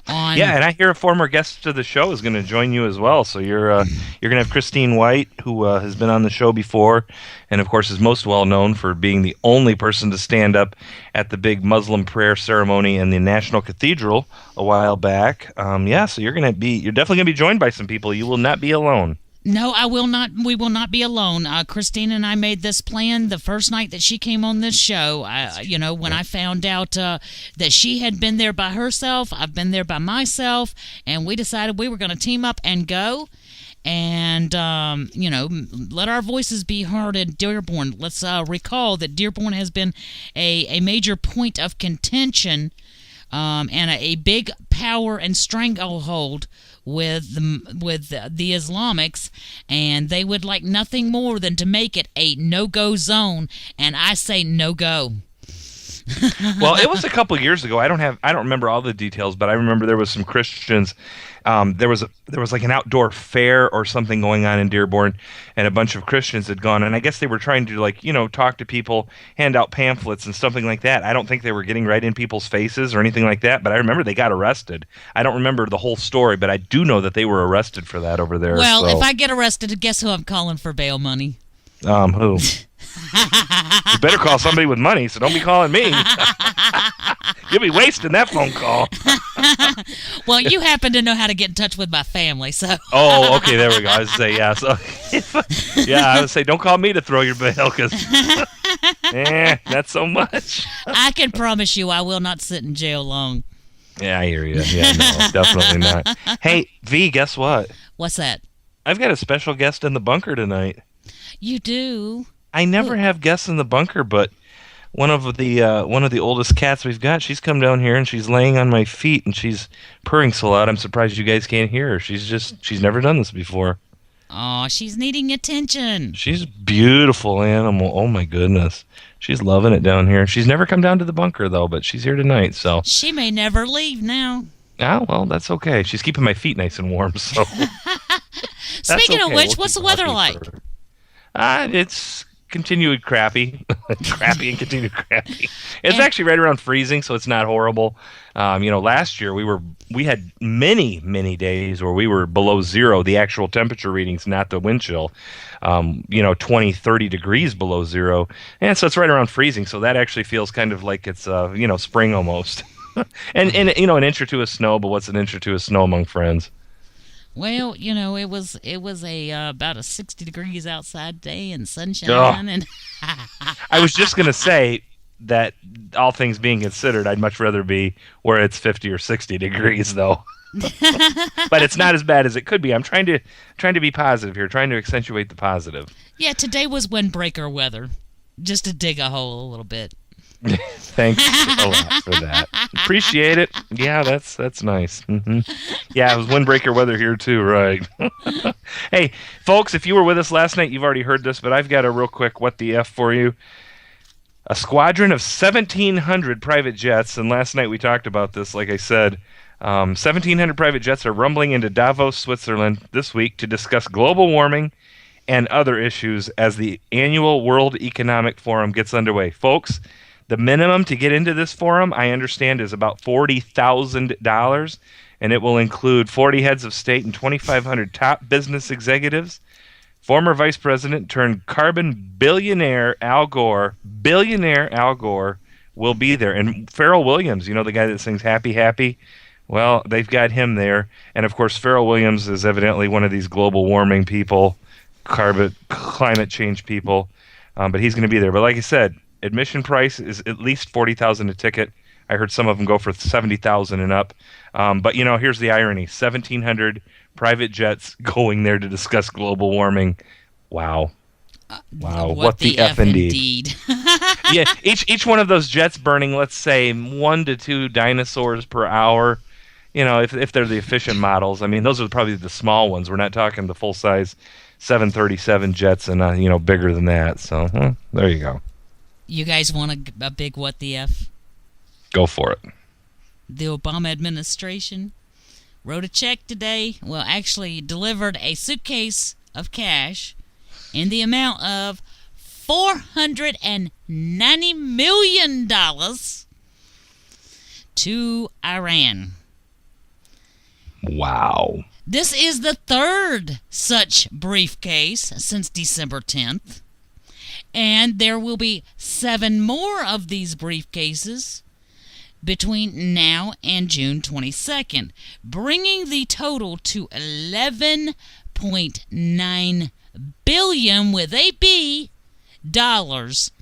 And I hear a former guest of the show is going to join you as well. So you're going to have Christine White, who has been on the show before, and of course is most well known for being the only person to stand up at the big Muslim prayer ceremony in the National Cathedral a while back. So you're definitely going to be joined by some people. You will not be alone.
No, I will not. We will not be alone. Christine and I made this plan the first night that she came on this show. When I found out that she had been there by herself, I've been there by myself, and we decided we were going to team up and go. And, let our voices be heard in Dearborn. Let's recall that Dearborn has been a major point of contention and a big power and stranglehold with the Islamics, and they would like nothing more than to make it a no-go zone, and I say no-go.
Well, it was a couple years ago. I don't remember all the details, but I remember there was some Christians. There was like an outdoor fair or something going on in Dearborn, and a bunch of Christians had gone, and I guess they were trying to talk to people, hand out pamphlets and something like that. I don't think they were getting right in people's faces or anything like that, but I remember they got arrested. I don't remember the whole story, but I do know that they were arrested for that over there.
Well, if I get arrested, guess who I'm calling for bail money?
Who? You better call somebody with money, so don't be calling me. You'll be wasting that phone call.
Well, you happen to know how to get in touch with my family, so.
Oh, okay, there we go. I was say yeah. So, I would say don't call me to throw your bail, because not so much.
I can promise you, I will not sit in jail long.
Yeah, I hear you. Yeah, no, definitely not. Hey, V, guess what?
What's that?
I've got a special guest in the bunker tonight.
You do?
I never have guests in the bunker, but one of the oldest cats we've got, she's come down here and she's laying on my feet and she's purring so loud I'm surprised you guys can't hear her. She's never done this before.
Oh, she's needing attention.
She's a beautiful animal. Oh my goodness. She's loving it down here. She's never come down to the bunker though, but she's here tonight, so.
She may never leave now.
Oh, well, that's okay. She's keeping my feet nice and warm, so.
Speaking of which, what's the weather like?
It's continued crappy. Continued crappy. It's actually right around freezing, so it's not horrible. Last year we had many days where we were below zero, the actual temperature readings, not the wind chill. 20, 30 degrees below zero. And so it's right around freezing, so that actually feels kind of like it's spring almost. and an inch or two of snow, but what's an inch or two of snow among friends?
Well, it was about a 60 degrees outside day and sunshine. And
I was just gonna say that, all things being considered, I'd much rather be where it's 50 or 60 degrees, though. But it's not as bad as it could be. I'm trying to be positive here, trying to accentuate the positive.
Yeah, today was windbreaker weather, just to dig a hole a little bit.
Thanks a lot for that. Appreciate it. Yeah, that's nice. Mm-hmm. Yeah, it was windbreaker weather here too, right? Hey, folks, if you were with us last night, you've already heard this, but I've got a real quick what the F for you. A squadron of 1,700 private jets, and last night we talked about this, like I said. 1,700 private jets are rumbling into Davos, Switzerland this week to discuss global warming and other issues as the annual World Economic Forum gets underway. Folks, The minimum to get into this forum, I understand, is about $40,000, and it will include 40 heads of state and 2,500 top business executives. Former Vice President turned carbon billionaire Al Gore will be there. And Pharrell Williams, the guy that sings Happy Happy, well, they've got him there. And, of course, Pharrell Williams is evidently one of these global warming people, climate change people, but he's going to be there. But like I said, admission price is at least $40,000 a ticket. I heard some of them go for $70,000 and up. But here's the irony: 1,700 private jets going there to discuss global warming. Wow! Wow! What the F indeed? Yeah, each one of those jets burning, let's say, 1 to 2 dinosaurs per hour. If they're the efficient models. I mean, those are probably the small ones. We're not talking the full size 737 jets and bigger than that. So there you go.
You guys want a big what the F?
Go for it.
The Obama administration wrote a check today. Well, actually delivered a suitcase of cash in the amount of $490 million to Iran.
Wow.
This is the third such briefcase since December 10th. And there will be 7 more of these briefcases between now and June 22nd, bringing the total to $11.9 billion with a B dollars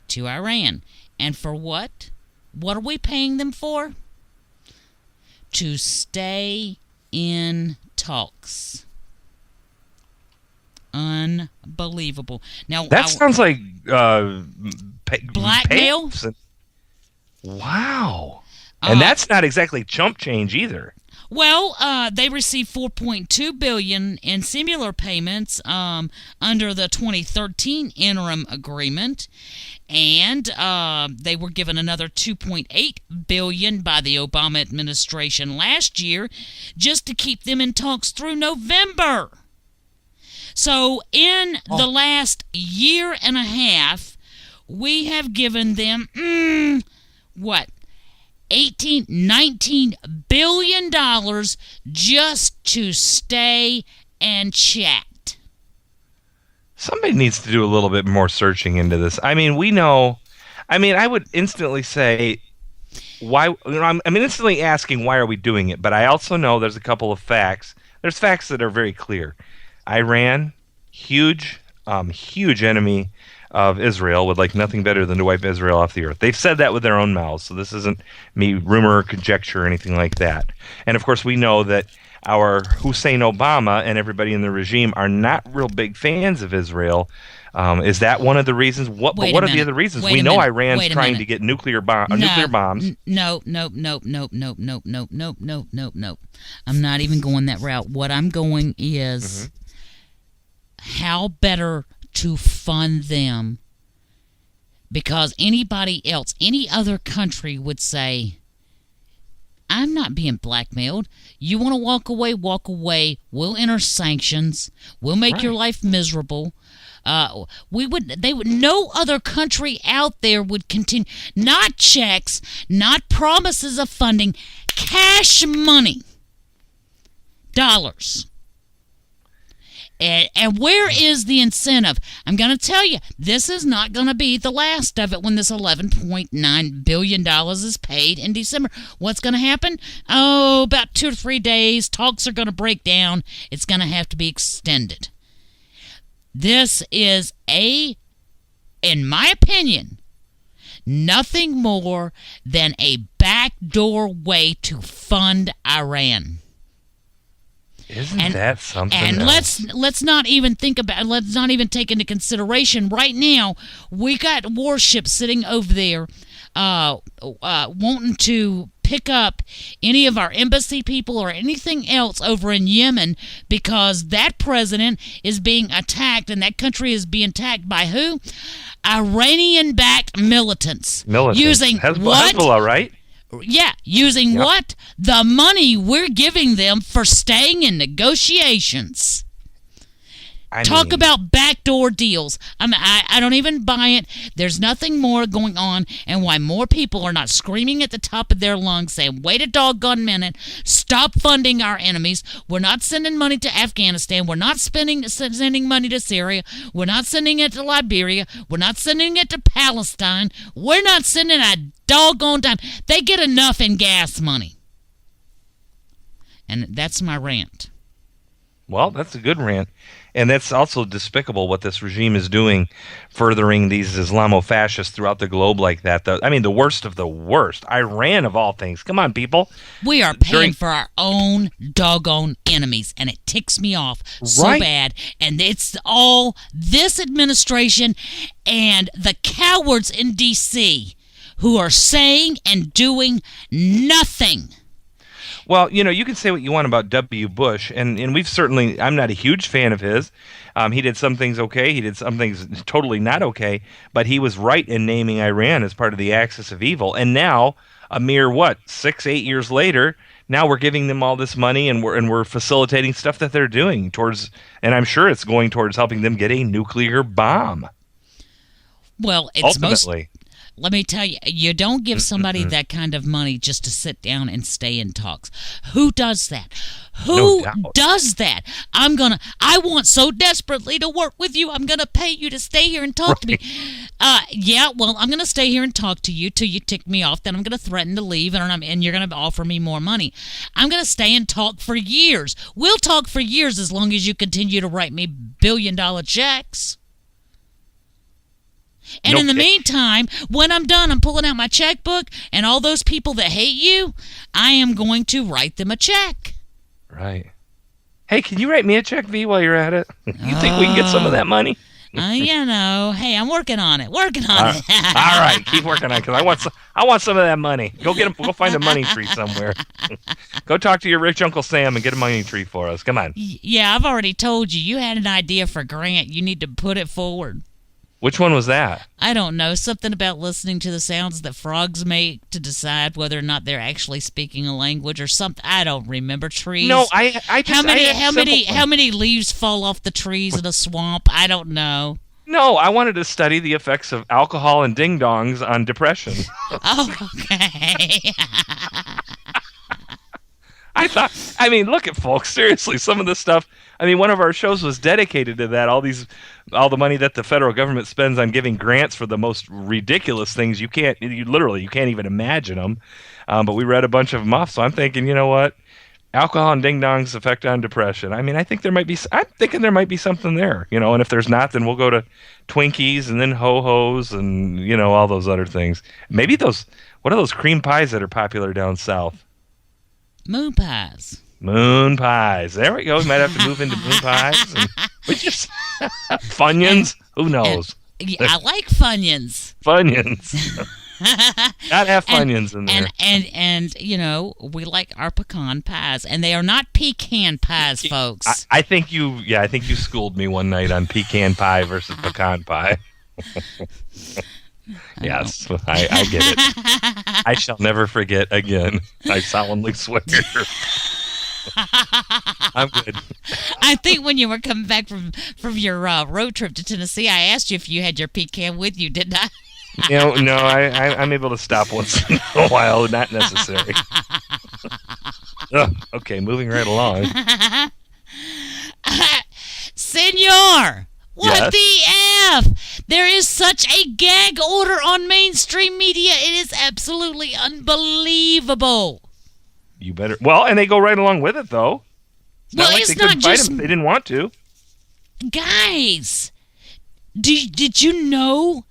to Iran. And for what? What are we paying them for? To stay in talks. Unbelievable. Now
that sounds like
blackmail.
Wow. And that's not exactly chump change either.
Well, they received $4.2 billion in similar payments under the 2013 interim agreement, and they were given another $2.8 billion by the Obama administration last year just to keep them in talks through November. So in the last year and a half, we have given them, $19 billion just to stay and chat.
Somebody needs to do a little bit more searching into this. I mean, we know. I mean, I would instantly say, why? I'm instantly asking, why are we doing it? But I also know there's a couple of facts. There's facts that are very clear. Iran, huge enemy of Israel, would like nothing better than to wipe Israel off the earth. They've said that with their own mouths, so this isn't me rumor or conjecture or anything like that. And of course, we know that our Hussein Obama and everybody in the regime are not real big fans of Israel. Is that one of the reasons? What are the other reasons? We know Iran's trying to get nuclear bombs.
No. I'm not even going that route. What I'm going is how better to fund them, because anybody else, any other country would say, I'm not being blackmailed. You want to walk away, walk away. We'll enter sanctions. We'll make your life miserable. No other country out there would continue. Not checks, not promises of funding, cash money, dollars. And where is the incentive? I'm going to tell you, this is not going to be the last of it when this $11.9 billion is paid in December. What's going to happen? Oh, about 2 to 3 days. Talks are going to break down. It's going to have to be extended. This is in my opinion, nothing more than a backdoor way to fund Iran.
Isn't that something?
And let's not even think about. Let's not even take into consideration right now. We got warships sitting over there, wanting to pick up any of our embassy people or anything else over in Yemen, because that president is being attacked, and that country is being attacked by who? Iranian-backed militants. Using what?
Hezbollah, right?
Yeah, using what? The money we're giving them for staying in negotiations. Talk about backdoor deals. I don't even buy it. There's nothing more going on, and why more people are not screaming at the top of their lungs saying, wait a doggone minute, stop funding our enemies. We're not sending money to Afghanistan. We're not sending money to Syria. We're not sending it to Liberia. We're not sending it to Palestine. We're not sending a doggone dime. They get enough in gas money. And that's my rant.
Well, that's a good rant. And that's also despicable what this regime is doing, furthering these Islamo-fascists throughout the globe like that. The worst of the worst. Iran, of all things. Come on, people.
We are paying for our own doggone enemies, and it ticks me off so bad. And it's all this administration and the cowards in D.C. who are saying and doing nothing.
Well, you can say what you want about W. Bush, and we've certainly, I'm not a huge fan of his. He did some things okay. He did some things totally not okay, but he was right in naming Iran as part of the axis of evil. And now, a mere, 6-8 years later, now we're giving them all this money, and we're facilitating stuff that they're doing towards, and I'm sure it's going towards helping them get a nuclear bomb.
Well, it's
ultimately.
Let me tell you, you don't give somebody that kind of money just to sit down and stay in talks. Who does that? Who does that? I want so desperately to work with you. I'm going to pay you to stay here and talk to me. I'm going to stay here and talk to you till you tick me off. Then I'm going to threaten to leave, and you're going to offer me more money. I'm going to stay and talk for years. We'll talk for years as long as you continue to write me billion-dollar checks. And in the meantime, when I'm done, I'm pulling out my checkbook, and all those people that hate you, I am going to write them a check.
Right. Hey, can you write me a check, V, while you're at it? You think we can get some of that money?
Hey, I'm working on it. All
right, keep working on it, because I want some of that money. Go find a money tree somewhere. Go talk to your rich Uncle Sam and get a money tree for us. Come on.
Yeah, I've already told you. You had an idea for Grant. You need to put it forward.
Which one was that?
I don't know. Something about listening to the sounds that frogs make to decide whether or not they're actually speaking a language or something. I don't remember. Trees.
No, I just...
How many leaves fall off the trees in a swamp? I don't know.
No, I wanted to study the effects of alcohol and ding-dongs on depression.
Oh, okay.
Look at folks, seriously, some of this stuff, one of our shows was dedicated to that, all the money that the federal government spends on giving grants for the most ridiculous things. You can't even imagine them, but we read a bunch of them off, so I'm thinking, you know what, alcohol and ding-dong's effect on depression. I'm thinking there might be something there, and if there's not, then we'll go to Twinkies and then Ho-Hos and, all those other things. Maybe what are those cream pies that are popular down south?
Moon pies.
Moon pies. There we go. We might have to move into moon pies. Funyuns? Who knows?
I like Funyuns.
Funyuns. Gotta have Funyuns in there.
And we like our pecan pies. And they are not pecan pies, folks.
I think you schooled me one night on pecan pie versus pecan pie. Yes, I get it. I shall never forget again. I solemnly swear. I'm good.
I think when you were coming back from your road trip to Tennessee, I asked you if you had your pecan with you, didn't I?
No, I'm able to stop once in a while. Not necessary. Okay, moving right along.
Senor! What
yes.
the F? There is such a gag order on mainstream media. It is absolutely unbelievable.
You better. Well, and they go right along with it, though.
It's not
fight them if they didn't want to.
Guys, did you know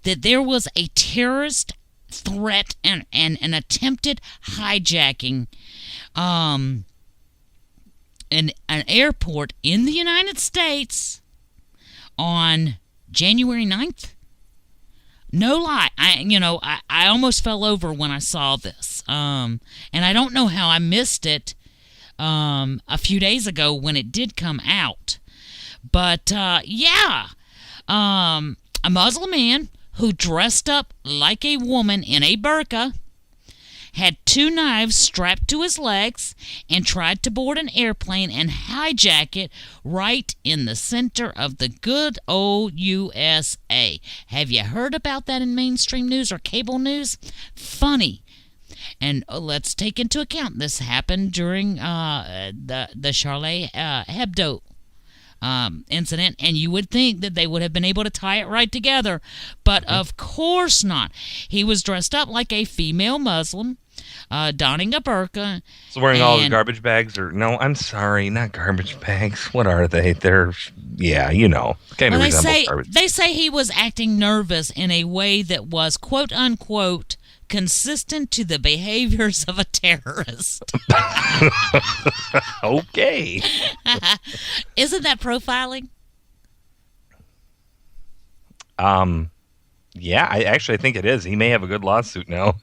that there was a terrorist threat and an attempted hijacking in an airport in the United States on January 9th? No lie. I almost fell over when I saw this. And I don't know how I missed it a few days ago when it did come out. But, a Muslim man who dressed up like a woman in a burqa had 2 knives strapped to his legs and tried to board an airplane and hijack it right in the center of the good old USA. Have you heard about that in mainstream news or cable news? Funny. And let's take into account this happened during the Charlie Hebdo incident, and you would think that they would have been able to tie it right together, but of course not. He was dressed up like a female Muslim, donning a burqa.
So wearing all the garbage bags, or no, I'm sorry, not garbage bags. What are they? They're, yeah, you know, kind of resemble garbage.
They say he was acting nervous in a way that was, quote unquote, consistent to the behaviors of a terrorist.
Okay.
Isn't that profiling?
Yeah, I think it is. He may have a good lawsuit now.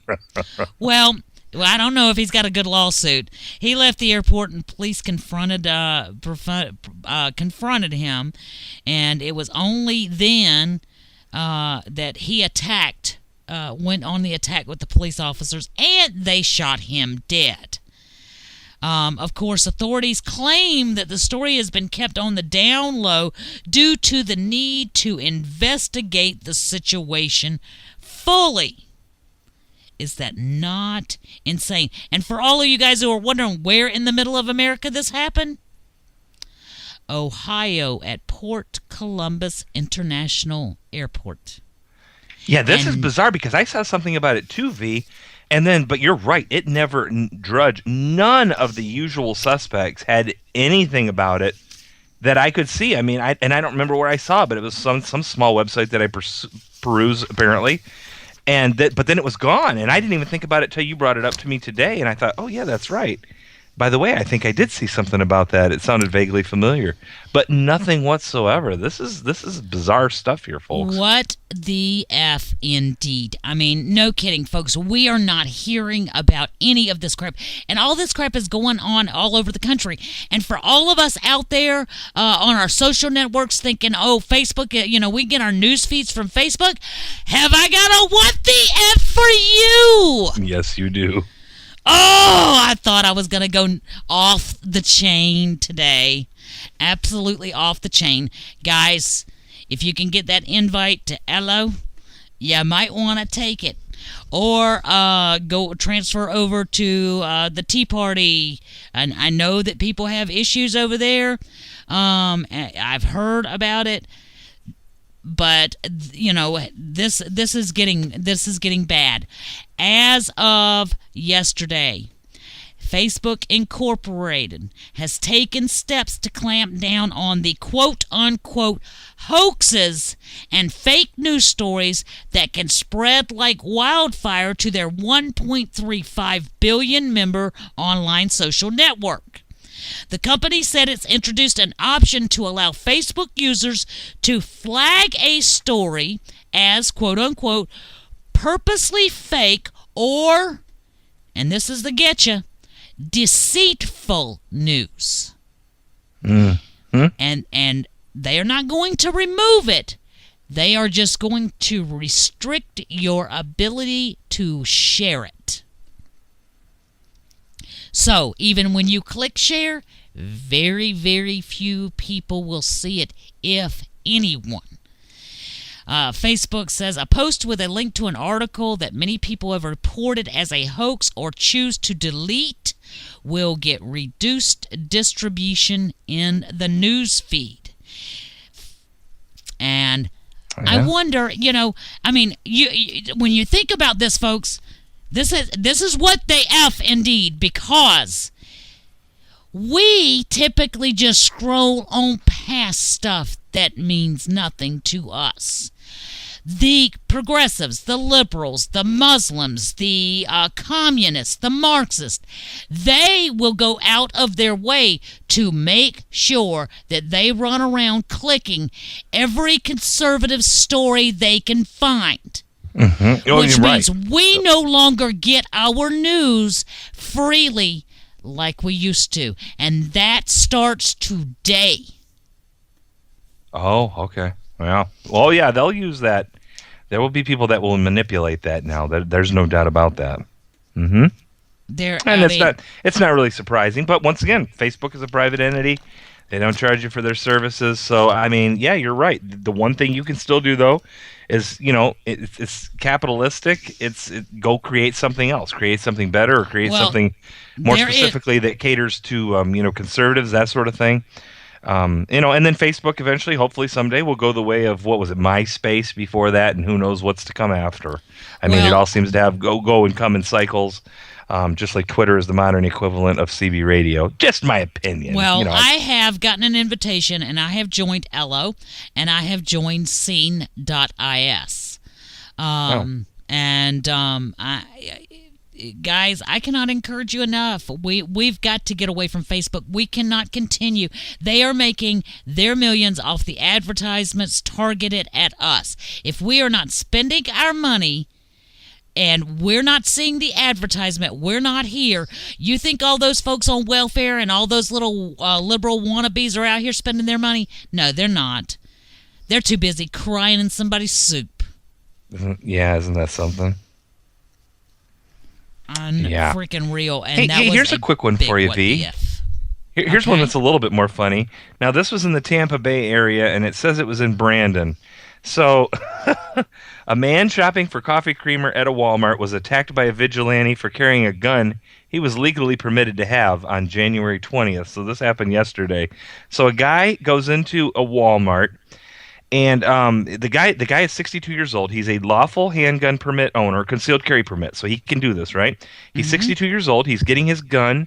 Well, I don't know if he's got a good lawsuit. He left the airport and police confronted him, and it was only then that he went on the attack with the police officers, and they shot him dead. Of course, authorities claim that the story has been kept on the down low due to the need to investigate the situation fully. Is that not insane? And for all of you guys who are wondering where in the middle of America this happened, Ohio at Port Columbus International Airport.
Yeah, this is bizarre because I saw something about it too, V. And then, but you're right, it never drudged. None of the usual suspects had anything about it that I could see. I mean, I don't remember where I saw it, but it was some small website that I peruse apparently. But then it was gone, and I didn't even think about it till you brought it up to me today, and I thought, oh yeah, that's right. By the way, I think I did see something about that. It sounded vaguely familiar, but nothing whatsoever. This is bizarre stuff here, folks.
What the F indeed. I mean, no kidding, folks. We are not hearing about any of this crap, and all this crap is going on all over the country. And for all of us out there on our social networks thinking, oh, Facebook, we get our news feeds from Facebook, have I got a what the F for you?
Yes, you do.
Oh, I thought I was going to go off the chain today. Absolutely off the chain. Guys, if you can get that invite to Ello, you might want to take it. Or go transfer over to the Tea Party. And I know that people have issues over there. I've heard about it. But this is getting bad. As of yesterday, Facebook Incorporated has taken steps to clamp down on the quote-unquote hoaxes and fake news stories that can spread like wildfire to their 1.35 billion member online social network. The company said it's introduced an option to allow Facebook users to flag a story as, quote-unquote, purposely fake or, and this is the getcha, deceitful news.
Mm-hmm.
And they are not going to remove it. They are just going to restrict your ability to share it. So, even when you click share, very, very few people will see it, if anyone. Facebook says a post with a link to an article that many people have reported as a hoax or choose to delete will get reduced distribution in the news feed. And I wonder, when you think about this, folks, this is what they F indeed, because we typically just scroll on past stuff that means nothing to us. The progressives, the liberals, the Muslims, the communists, the Marxists, they will go out of their way to make sure that they run around clicking every conservative story they can find.
Mm-hmm. Oh,
Which means
right.
We no longer get our news freely like we used to. And that starts today.
Oh, okay. Well, yeah, they'll use that. There will be people that will manipulate that now. There's no doubt about that. Mm-hmm. And
I
it's not really surprising, but once again, Facebook is a private entity. They don't charge you for their services. So, I mean, yeah, you're right. The one thing you can still do, though, is, it's capitalistic. Go create something else, create something better, or create something more specifically that caters to, conservatives, that sort of thing. And then Facebook eventually, hopefully someday, will go the way of, what was it, MySpace before that, and who knows what's to come after. I mean, it all seems to have go and come in cycles. Just like Twitter is the modern equivalent of CB radio. Just my opinion.
Well, I have gotten an invitation, and I have joined Ello, and I have joined Scene.is. Guys, I cannot encourage you enough. We've got to get away from Facebook. We cannot continue. They are making their millions off the advertisements targeted at us. If we are not spending our money and we're not seeing the advertisement, we're not here. You think all those folks on welfare and all those little liberal wannabes are out here spending their money? No, they're not. They're too busy crying in somebody's soup.
Yeah, isn't that something?
Freaking real. And
here's a quick one for you, V. Here's one that's a little bit more funny. Now, this was in the Tampa Bay area, and it says it was in Brandon. So, a man shopping for coffee creamer at a Walmart was attacked by a vigilante for carrying a gun he was legally permitted to have on January 20th. So this happened yesterday. So a guy goes into a Walmart, and the guy is 62 years old. He's a lawful handgun permit owner, concealed carry permit, so he can do this, right? He's 62 years old. He's getting his gun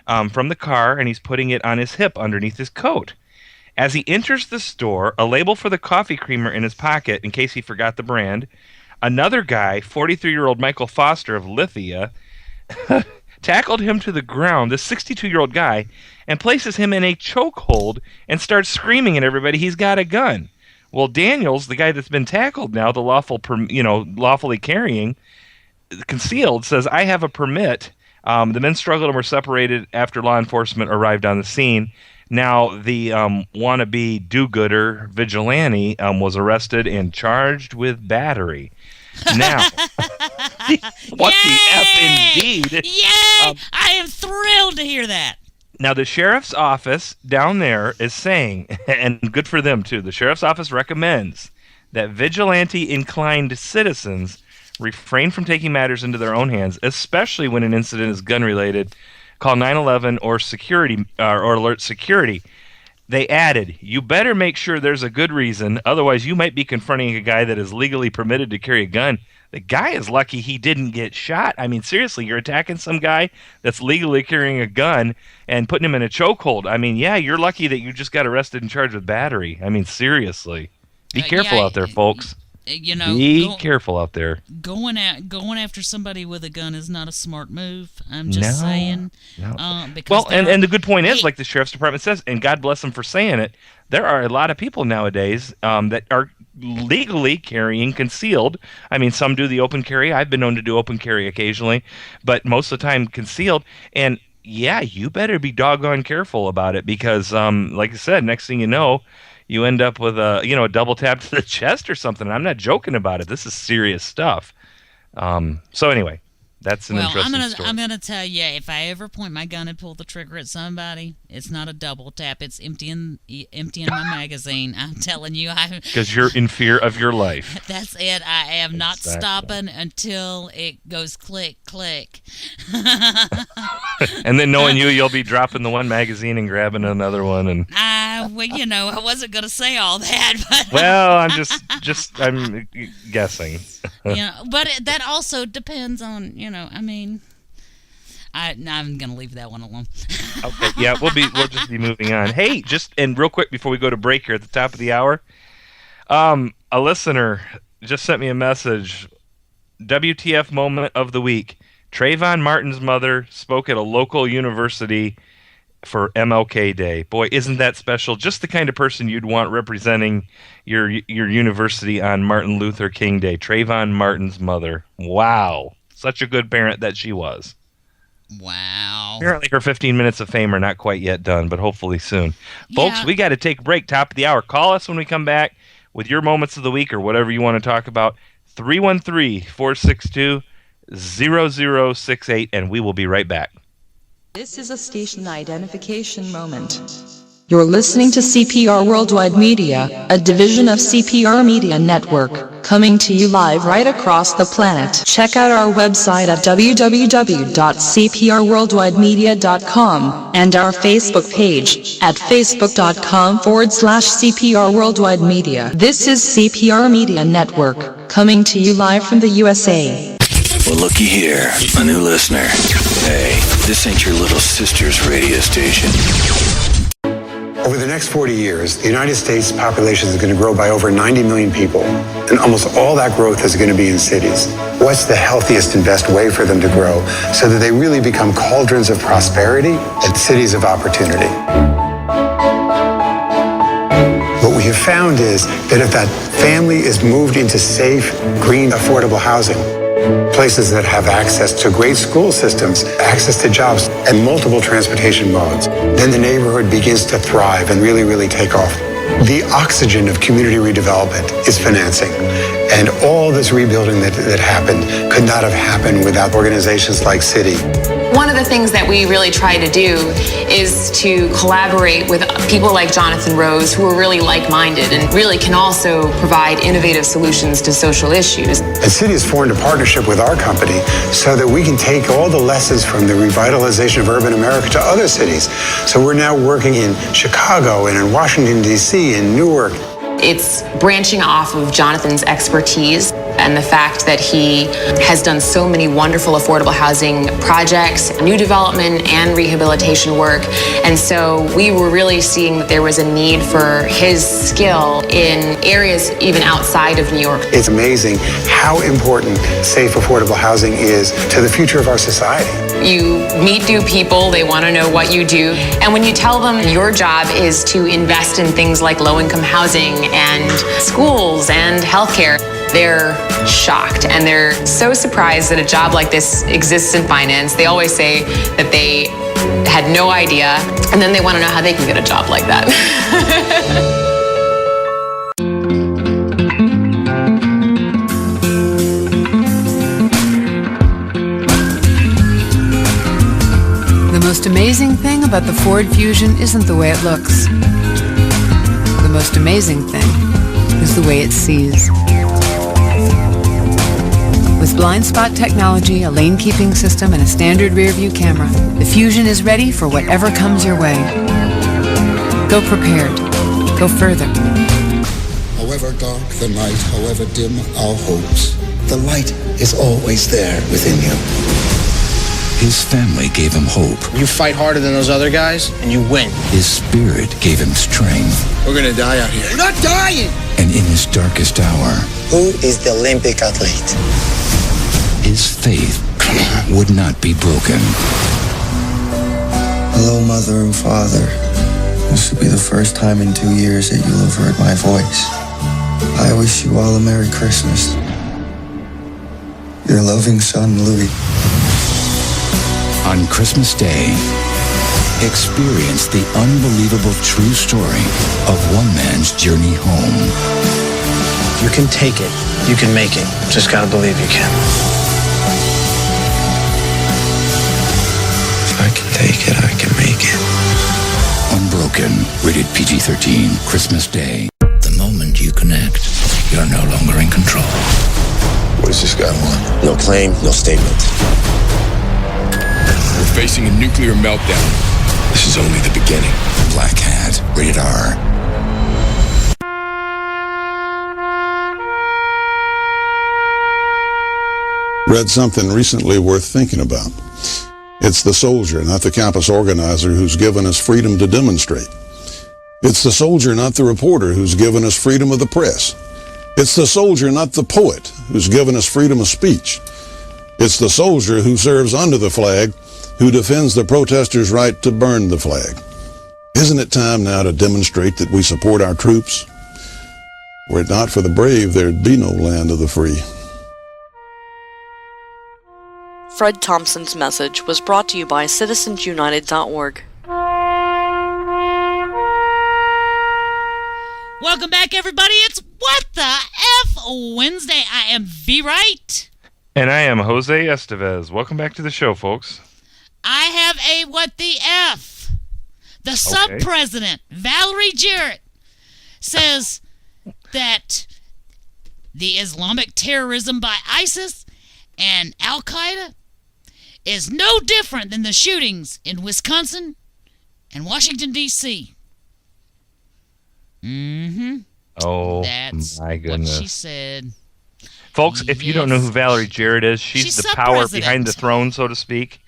from the car, and he's putting it on his hip underneath his coat. As he enters the store, a label for the coffee creamer in his pocket in case he forgot the brand, another guy, 43-year-old Michael Foster of Lithia, tackled him to the ground, this 62-year-old guy, and places him in a chokehold and starts screaming at everybody he's got a gun. Well, Daniels, the guy that's been tackled now, the lawfully carrying, concealed, says, I have a permit. The men struggled and were separated after law enforcement arrived on the scene. Now, the wannabe do-gooder vigilante was arrested and charged with battery. Now, what the F indeed?
Yay! I am thrilled to hear that.
Now, the sheriff's office down there is saying, and good for them too, the sheriff's office recommends that vigilante-inclined citizens refrain from taking matters into their own hands, especially when an incident is gun-related. Call 911 or alert security. They added, you better make sure there's a good reason, otherwise you might be confronting a guy that is legally permitted to carry a gun. The guy is lucky he didn't get shot. I mean, seriously, you're attacking some guy that's legally carrying a gun and putting him in a chokehold. I mean, yeah, you're lucky that you just got arrested and charged with battery. I mean, seriously. Be careful out there, folks. Be careful out there.
Going after somebody with a gun is not a smart move. I'm just saying.
No. And the good point is, like the sheriff's department says, and God bless them for saying it, there are a lot of people nowadays that are legally carrying concealed. I mean, some do the open carry. I've been known to do open carry occasionally, but most of the time concealed. And yeah, you better be doggone careful about it because, like I said, next thing you know, you end up with a double tap to the chest or something. I'm not joking about it. This is serious stuff. So anyway, that's an interesting story.
I'm gonna tell you, if I ever point my gun and pull the trigger at somebody, it's not a double tap. It's emptying my magazine. I'm telling you,
because you're in fear of your life.
That's it. I am not stopping until it goes click click.
And then knowing you'll be dropping the one magazine and grabbing another one, and
I wasn't gonna say all that, but
well, I'm I'm guessing.
But that also depends on I'm gonna leave that one alone.
Okay, yeah, we'll just be moving on. Hey, and real quick before we go to break here at the top of the hour, a listener just sent me a message. WTF moment of the week. Trayvon Martin's mother spoke at a local university for MLK Day. Boy, isn't that special? Just the kind of person you'd want representing your university on Martin Luther King Day. Trayvon Martin's mother. Wow. Such a good parent that she was.
Wow.
Apparently her 15 minutes of fame are not quite yet done, but hopefully soon. Yeah. Folks, we got to take a break. Top of the hour. Call us when we come back with your moments of the week or whatever you want to talk about. 313-462 0068, and we will be right back.
This is a station identification moment. You're listening to CPR Worldwide Media, a division of CPR Media Network, coming to you live right across the planet. Check out our website at www.cprworldwidemedia.com and our Facebook page at facebook.com/CPR Worldwide Media. This is CPR Media Network, coming to you live from the USA.
Well, looky here, a new listener. Hey, this ain't your little sister's radio station.
Over the next 40 years, the United States population is going to grow by over 90 million people, and almost all that growth is going to be in cities. What's the healthiest and best way for them to grow so that they really become cauldrons of prosperity and cities of opportunity? What we have found is that if that family is moved into safe, green, affordable housing, places that have access to great school systems, access to jobs, and multiple transportation modes, then the neighborhood begins to thrive and really take off. The oxygen of community redevelopment is financing. And all this rebuilding that happened could not have happened without organizations like Citi.
One of the things that we really try to do is to collaborate with people like Jonathan Rose, who are really like-minded and really can also provide innovative solutions to social issues.
And Citi has formed a partnership with our company so that we can take all the lessons from the revitalization of urban America to other cities. So we're now working in Chicago and in Washington, D.C., and Newark.
It's branching off of Jonathan's expertise and the fact that he has done so many wonderful affordable housing projects, new development and rehabilitation work. And so we were really seeing that there was a need for his skill in areas even outside of New York.
It's amazing how important safe, affordable housing is to the future of our society.
You meet new people, they want to know what you do. And when you tell them your job is to invest in things like low-income housing and schools and healthcare, they're shocked and they're so surprised that a job like this exists in finance. They always say that they had no idea, and then they want to know how they can get a job like that.
The most amazing thing about the Ford Fusion isn't the way it looks. The most amazing thing is the way it sees. With blind spot technology, a lane keeping system, and a standard rear view camera, the Fusion is ready for whatever comes your way. Go prepared. Go further.
However dark the night, however dim our hopes, the light is always there within you.
His family gave him hope.
You fight harder than those other guys, and you win.
His spirit gave him strength.
We're gonna die out here. We're not dying!
And in his darkest hour,
Who is the Olympic athlete?
his faith would not be broken.
Hello, Mother and Father. This will be the first time in 2 years that you'll have heard my voice. I wish you all a Merry Christmas. Your loving son, Louis.
On Christmas Day, experience the unbelievable true story of one man's journey home.
You can take it. You can make it. Just gotta believe you can.
If I can take it, I can make it.
Unbroken, rated PG-13, Christmas Day. The moment you connect, you're no longer in control.
What does this guy want? No claim, no statement.
We're facing a nuclear meltdown.
This is only the beginning. Black Hat, rated R.
Read something recently worth thinking about. It's the soldier, not the campus organizer, who's given us freedom to demonstrate. It's the soldier, not the reporter, who's given us freedom of the press. It's the soldier, not the poet, who's given us freedom of speech. It's the soldier who serves under the flag, who defends the protesters' right to burn the flag. Isn't it time now to demonstrate that we support our troops? Were it not for the brave, there'd be no land of the free.
Fred Thompson's message was brought to you by citizensunited.org.
Welcome back, everybody. It's What the F Wednesday. I am V. Wright.
And I am Jose Estevez. Welcome back to the show, folks.
I have a what the F. The sub-president, Valerie Jarrett, says that the Islamic terrorism by ISIS and Al-Qaeda is no different than the shootings in Wisconsin and Washington, D.C. Mm-hmm.
Oh,
That's
my goodness.
what she said.
Folks, if you don't know who Valerie Jarrett is, she's the power behind the throne, so to speak.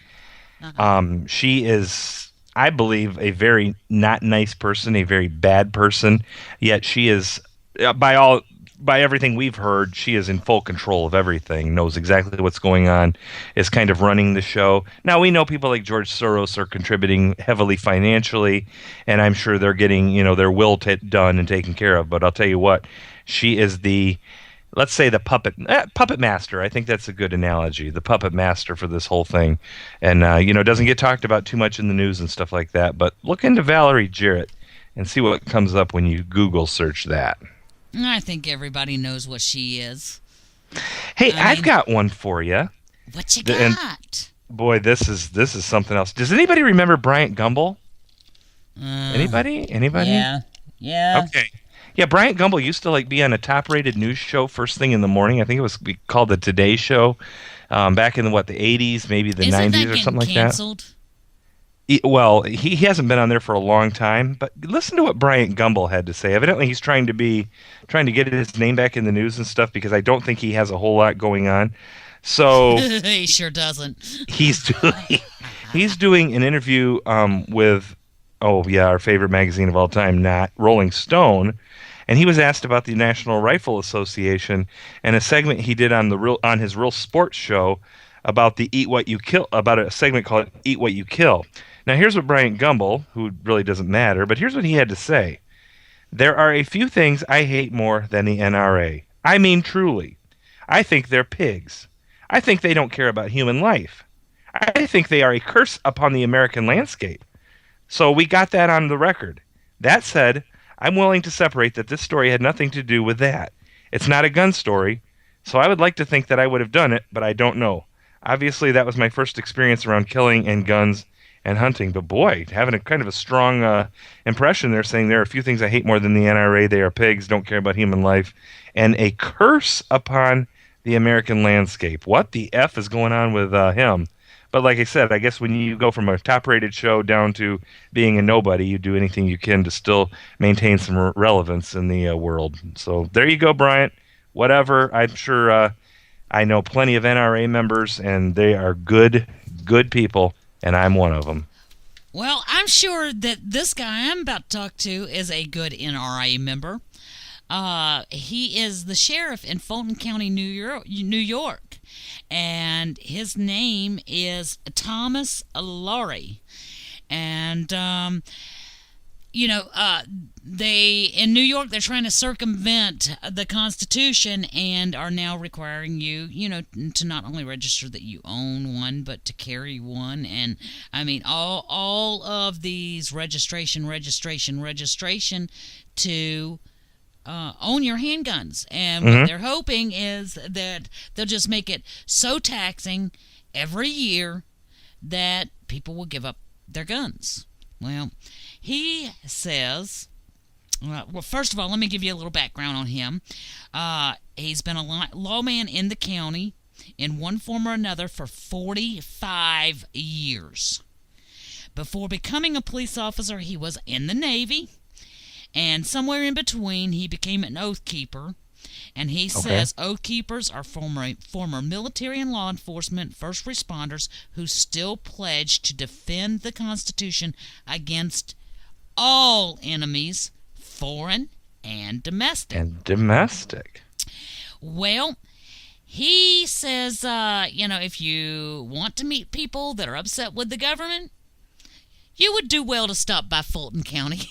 She is, I believe, a very not nice person, a very bad person, yet she is, by everything we've heard, she is in full control of everything, knows exactly what's going on, is kind of running the show. Now, we know people like George Soros are contributing heavily financially, and I'm sure they're getting, their will done and taken care of, but I'll tell you what, she is the, let's say, the puppet master. I think that's a good analogy, the puppet master for this whole thing. And, doesn't get talked about too much in the news and stuff like that, but look into Valerie Jarrett and see what comes up when you Google search that.
I think everybody knows what she is.
Hey, I've got one for you.
What you got?
Boy, this is something else. Does anybody remember Bryant Gumbel? Anybody?
Yeah.
Okay. Yeah, Bryant Gumbel used to be on a top-rated news show first thing in the morning. I think it was called the Today Show, back in the 80s, maybe the 90s or something like
canceled?
that. He hasn't been on there for a long time, but listen to what Bryant Gumbel had to say. Evidently, he's trying to get his name back in the news and stuff because I don't think he has a whole lot going on. So
he sure doesn't.
He's doing an interview with our favorite magazine of all time, not Rolling Stone. And he was asked about the National Rifle Association and a segment he did on his Real Sports show about about a segment called Eat What You Kill. Now, here's what Bryant Gumbel, who really doesn't matter, but here's what he had to say. There are a few things I hate more than the NRA. I mean, truly. I think they're pigs. I think they don't care about human life. I think they are a curse upon the American landscape. So we got that on the record. That said, I'm willing to separate that this story had nothing to do with that. It's not a gun story, so I would like to think that I would have done it, but I don't know. Obviously, that was my first experience around killing and guns and hunting. But boy, having a kind of a strong impression there, saying there are a few things I hate more than the NRA. They are pigs, don't care about human life, and a curse upon the American landscape. What the F is going on with him? But like I said, I guess when you go from a top-rated show down to being a nobody, you do anything you can to still maintain some relevance in the world. So there you go, Bryant. Whatever. I'm sure I know plenty of NRA members, and they are good people, and I'm one of them.
Well, I'm sure that this guy I'm about to talk to is a good NRA member. He is the sheriff in Fulton County, New York, and his name is Thomas Laurie. And they in New York, they're trying to circumvent the Constitution and are now requiring you, to not only register that you own one, but to carry one. And I mean, all of these registration to own your handguns. And what they're hoping is that they'll just make it so taxing every year that people will give up their guns. Well, he says, well, first of all, let me give you a little background on him. He's been a lawman in the county in one form or another for 45 years. Before becoming a police officer, he was in the Navy, and somewhere in between, he became an oath keeper. And he says oath keepers are former military and law enforcement first responders who still pledge to defend the Constitution against all enemies, foreign and domestic. Well, he says, if you want to meet people that are upset with the government, you would do well to stop by Fulton County.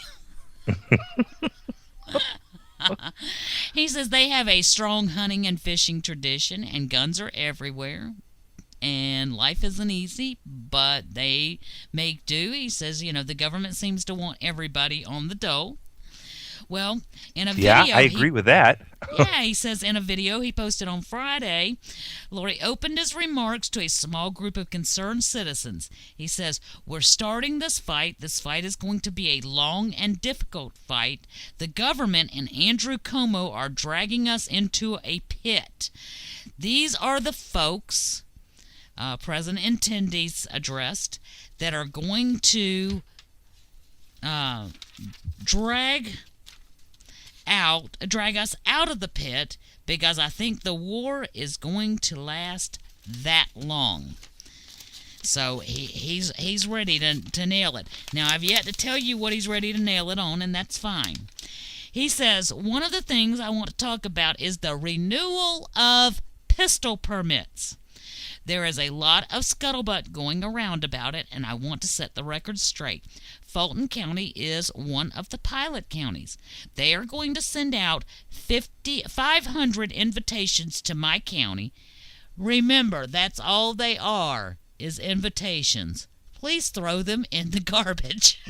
He says they have a strong hunting and fishing tradition, and guns are everywhere. And life isn't easy, but they make do. He says, the government seems to want everybody on the dole. Well, in a video...
Yeah, I agree with that.
Yeah, he says in a video he posted on Friday, Laurie opened his remarks to a small group of concerned citizens. He says, "We're starting this fight. This fight is going to be a long and difficult fight. The government and Andrew Cuomo are dragging us into a pit. These are the folks," President attendees addressed, "that are going to drag us out of the pit because I think the war is going to last that long." So he's ready to nail it. Now, I've yet to tell you what he's ready to nail it on, and that's fine. He says, "One of the things I want to talk about is the renewal of pistol permits. There is a lot of scuttlebutt going around about it, and I want to set the record straight. Fulton County is one of the pilot counties. They are going to send out 500 invitations to my county. Remember, that's all they are, is invitations. Please throw them in the garbage."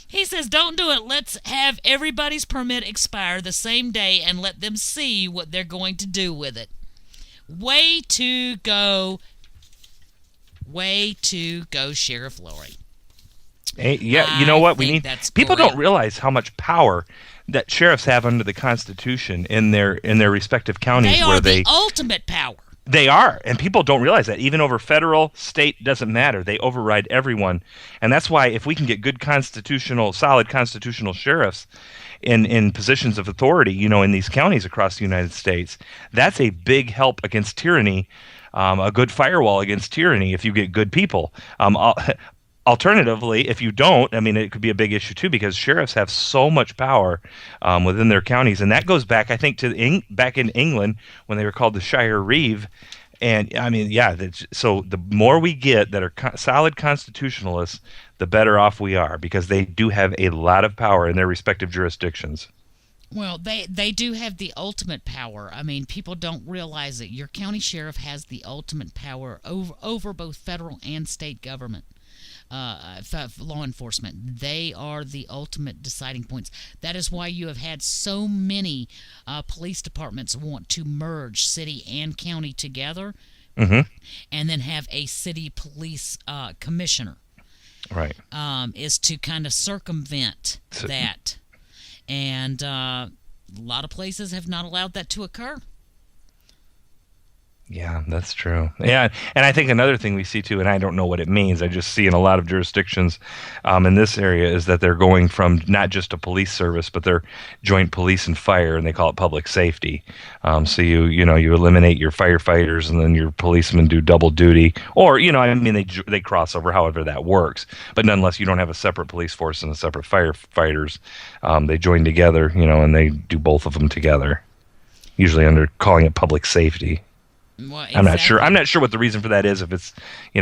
He says, "Don't do it. Let's have everybody's permit expire the same day and let them see what they're going to do with it." Way to go, Sheriff Laurie.
Hey, yeah, you know what? People don't realize how much power that sheriffs have under the Constitution in their respective counties.
They are the ultimate power.
They are, and people don't realize that. Even over federal, state, doesn't matter. They override everyone. And that's why if we can get good solid constitutional sheriffs in positions of authority, in these counties across the United States, that's a big help against tyranny, a good firewall against tyranny if you get good people. Alternatively, if you don't, it could be a big issue too, because sheriffs have so much power within their counties, and that goes back, I think, to back in England when they were called the Shire Reeve. And so the more we get that are solid constitutionalists, the better off we are, because they do have a lot of power in their respective jurisdictions.
Well, they do have the ultimate power. People don't realize it. Your county sheriff has the ultimate power over both federal and state government. Law enforcement. They are the ultimate deciding points. That is why you have had so many police departments want to merge city and county together, and then have a city police commissioner.
Right.
Is to kind of circumvent that. And a lot of places have not allowed that to occur.
Yeah, that's true. Yeah, and I think another thing we see too, and I don't know what it means, I just see in a lot of jurisdictions in this area, is that they're going from not just a police service, but they're joint police and fire, and they call it public safety. So you eliminate your firefighters, and then your policemen do double duty, or they cross over, however that works. But nonetheless, you don't have a separate police force and a separate firefighters. They join together, and they do both of them together, usually under calling it public safety.
Well, exactly.
I'm not sure what the reason for that is. If it's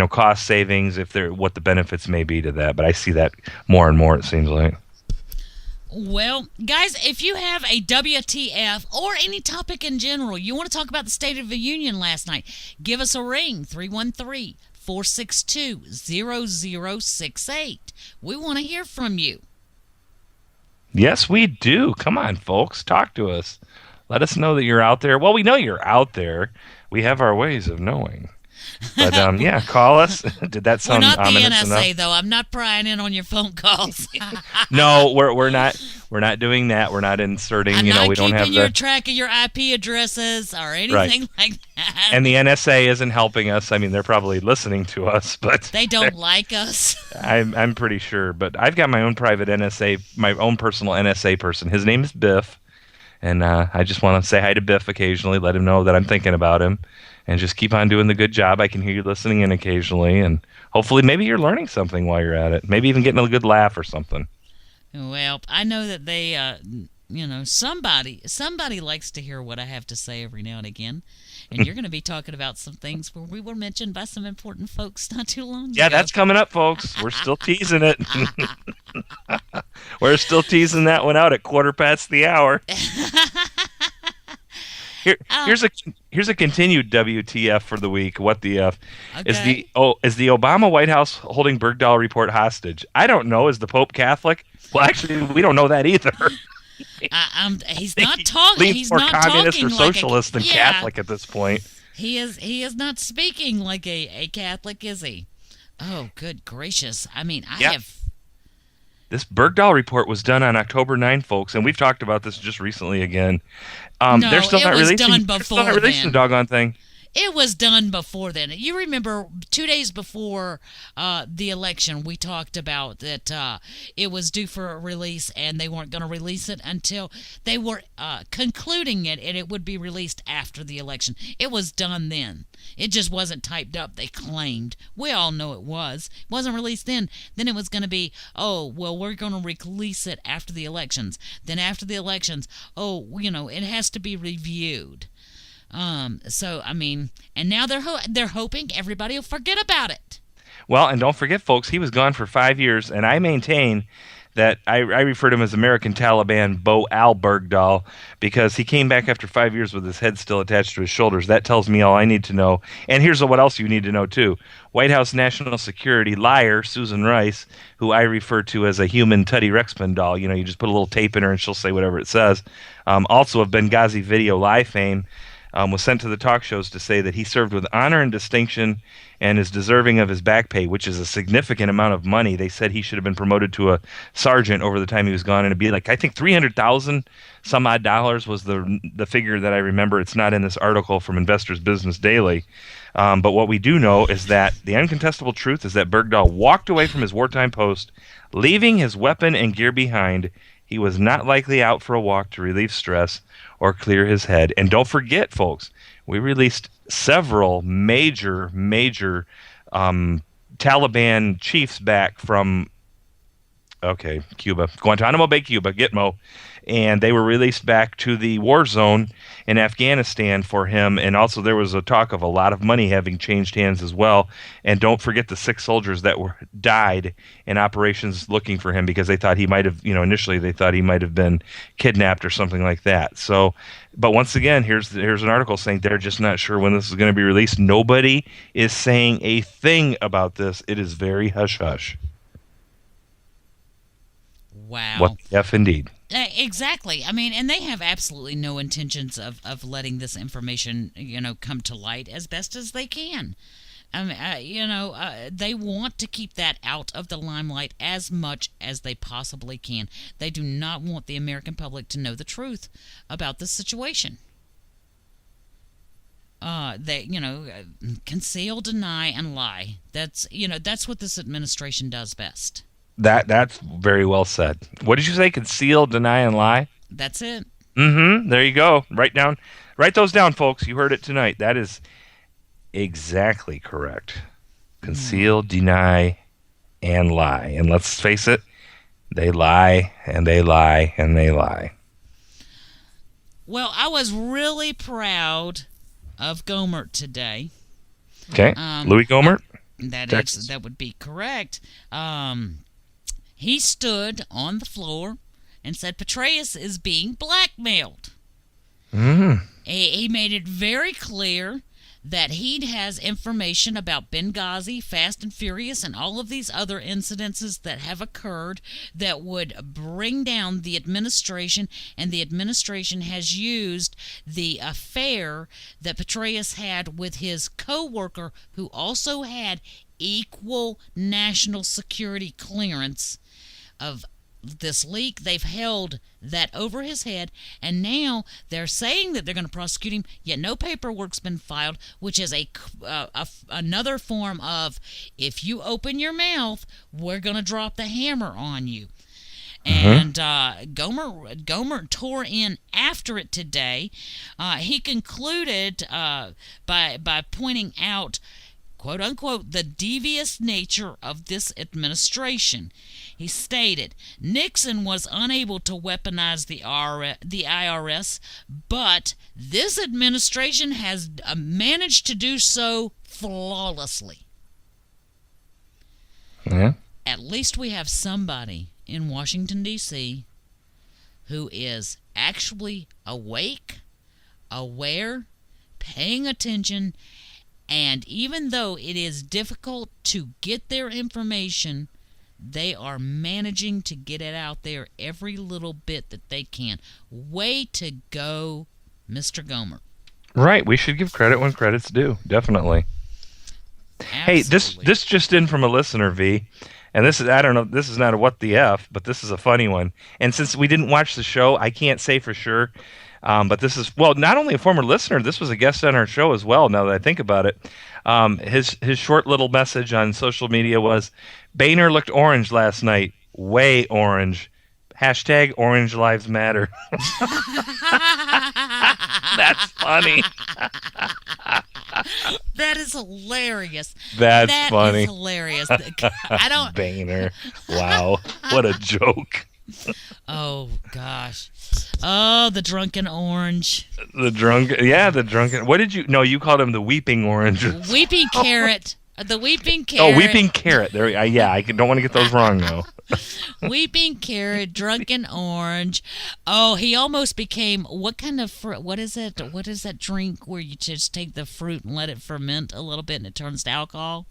cost savings, what the benefits may be to that. But I see that more and more. It seems like.
Well, guys, if you have a WTF or any topic in general, you want to talk about the State of the Union last night, give us a ring, 313-462-0068. We want to hear from you.
Yes, we do. Come on, folks, talk to us. Let us know that you're out there. Well, we know you're out there. We have our ways of knowing. But yeah, call us. Did that sound ominous enough?
We're not the NSA though. I'm not prying in on your phone calls.
No, we're not doing that. We're not inserting.
I'm
we
not
don't have
your track of your IP addresses or anything like that.
And the NSA isn't helping us. They're probably listening to us, but
they don't like us.
I'm pretty sure. But I've got my own private NSA, my own personal NSA person. His name is Biff. And I just want to say hi to Biff occasionally, let him know that I'm thinking about him, and just keep on doing the good job. I can hear you listening in occasionally, and hopefully maybe you're learning something while you're at it. Maybe even getting a good laugh or something.
Well, I know that they, somebody likes to hear what I have to say every now and again. And you're going to be talking about some things where we were mentioned by some important folks not too long ago.
Yeah, that's coming up, folks. We're still teasing it. We're still teasing that one out at 1/4 past the hour. Here's a continued WTF for the week. What the F?
Okay.
Is the Obama White House holding Bergdahl report hostage? I don't know. Is the Pope Catholic? Well, actually, we don't know that either.
He's not talking. He's
more
not
communist
talking
or socialist than
yeah.
Catholic at this point.
He is not speaking like a Catholic, is he? Oh, good gracious! I mean, I have.
This Bergdahl report was done on October 9, folks, and we've talked about this just recently again.
No,
they're still not releasing.
Done
They're still not
before
releasing the doggone thing.
It was done before then. You remember 2 days before the election, we talked about that it was due for a release, and they weren't going to release it until they were concluding it, and it would be released after the election. It was done then. It just wasn't typed up, they claimed. We all know it was. It wasn't released then. Then it was going to be, oh, well, we're going to release it after the elections. Then after the elections, it has to be reviewed. So I mean, and now they're hoping everybody will forget about it.
Well, and don't forget, folks, he was gone for 5 years, and I maintain that I refer to him as American Taliban Bo Al Bergdahl because he came back after 5 years with his head still attached to his shoulders. That tells me all I need to know. And here's what else you need to know, too. White House National Security liar Susan Rice, who I refer to as a human Teddy Ruxpin doll. You know, you just put a little tape in her and she'll say whatever it says. Also of Benghazi video lie fame. Was sent to the talk shows to say that he served with honor and distinction and is deserving of his back pay, which is a significant amount of money. They said he should have been promoted to a sergeant over the time he was gone, and it'd be like, I think $300,000 some odd dollars was the figure that I remember. It's not in this article from Investors Business Daily. But what we do know is that the uncontestable truth is that Bergdahl walked away from his wartime post, leaving his weapon and gear behind. He was not likely out for a walk to relieve stress or clear his head. And don't forget, folks, we released several major Taliban chiefs back from, Cuba, Guantanamo Bay, Cuba, Gitmo, and they were released back to the war zone in Afghanistan for him. And also there was a talk of a lot of money having changed hands as well. And don't forget the 6 soldiers that died in operations looking for him because they thought he might have, initially they thought he might have been kidnapped or something like that. So, but once again, here's an article saying they're just not sure when this is going to be released. Nobody is saying a thing about this. It is very hush-hush.
Wow.
What the F indeed.
Exactly. I mean, and they have absolutely no intentions of letting this information, come to light as best as they can. I mean, they want to keep that out of the limelight as much as they possibly can. They do not want the American public to know the truth about this situation. They, conceal, deny, and lie. That's what this administration does best.
That's very well said. What did you say? Conceal, deny, and lie?
That's it.
Mm-hmm. There you go. Write those down, folks. You heard it tonight. That is exactly correct. Conceal, deny, and lie. And let's face it, they lie, and they lie, and they lie.
Well, I was really proud of Gohmert today.
Okay. Louis Gohmert?
That would be correct. He stood on the floor and said Petraeus is being blackmailed.
Mm.
He made it very clear that he has information about Benghazi, Fast and Furious, and all of these other incidences that have occurred that would bring down the administration, and the administration has used the affair that Petraeus had with his co-worker who also had equal national security clearance of this leak. They've held that over his head, and now they're saying that they're going to prosecute him, yet no paperwork's been filed, which is another form of, if you open your mouth, we're going to drop the hammer on you. And Gohmert tore in after it today. He concluded by pointing out, quote unquote, the devious nature of this administration. He stated, Nixon was unable to weaponize the IRS, but this administration has managed to do so flawlessly.
Yeah.
At least we have somebody in Washington, D.C. who is actually awake, aware, paying attention, and even though it is difficult to get their information, they are managing to get it out there every little bit that they can. Way to go, Mr. Gomer.
Right. We should give credit when credit's due. Definitely. Hey, this just in from a listener, V. And this is, I don't know, this is not a what the F, but this is a funny one. And since we didn't watch the show, I can't say for sure. But this is, well, not only a former listener, this was a guest on our show as well, now that I think about it. His short little message on social media was, Boehner looked orange last night. Way orange. Hashtag Orange Lives Matter. That's funny.
That is hilarious.
That's funny.
That is hilarious. I don't.
Boehner. Wow. What a joke.
Oh, gosh. Oh, the drunken orange.
The drunken. What did you? No, you called him the weeping orange.
Weeping carrot. The weeping carrot.
Oh, weeping carrot. There. Yeah, I don't want to get those wrong though.
Weeping carrot, drunken orange. Oh, he almost became, what kind of fruit? What is it? What is that drink where you just take the fruit and let it ferment a little bit and it turns to alcohol?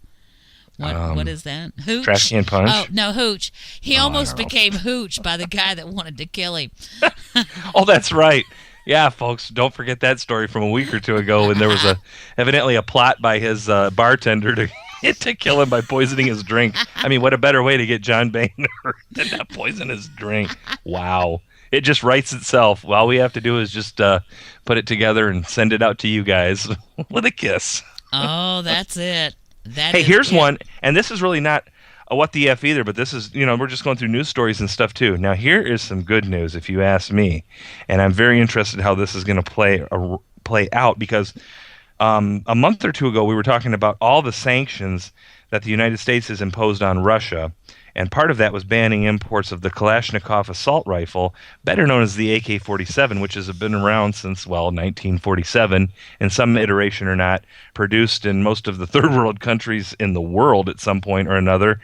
What is that? Hooch?
Trash can punch?
Oh, no, hooch. He almost became hooch by the guy that wanted to kill him.
Oh, that's right. Yeah, folks, don't forget that story from a week or two ago when there was evidently a plot by his bartender to kill him by poisoning his drink. I mean, what a better way to get John Boehner than to poison his drink. Wow. It just writes itself. All we have to do is just put it together and send it out to you guys with a kiss.
Oh, that's it.
Hey, here's one, and this is really not a what the F either, but this is, we're just going through news stories and stuff too. Now, here is some good news, if you ask me, and I'm very interested how this is going to play out, because a month or two ago, we were talking about all the sanctions that the United States has imposed on Russia, and part of that was banning imports of the Kalashnikov assault rifle, better known as the AK-47, which has been around since, 1947, in some iteration or not, produced in most of the third world countries in the world at some point or another.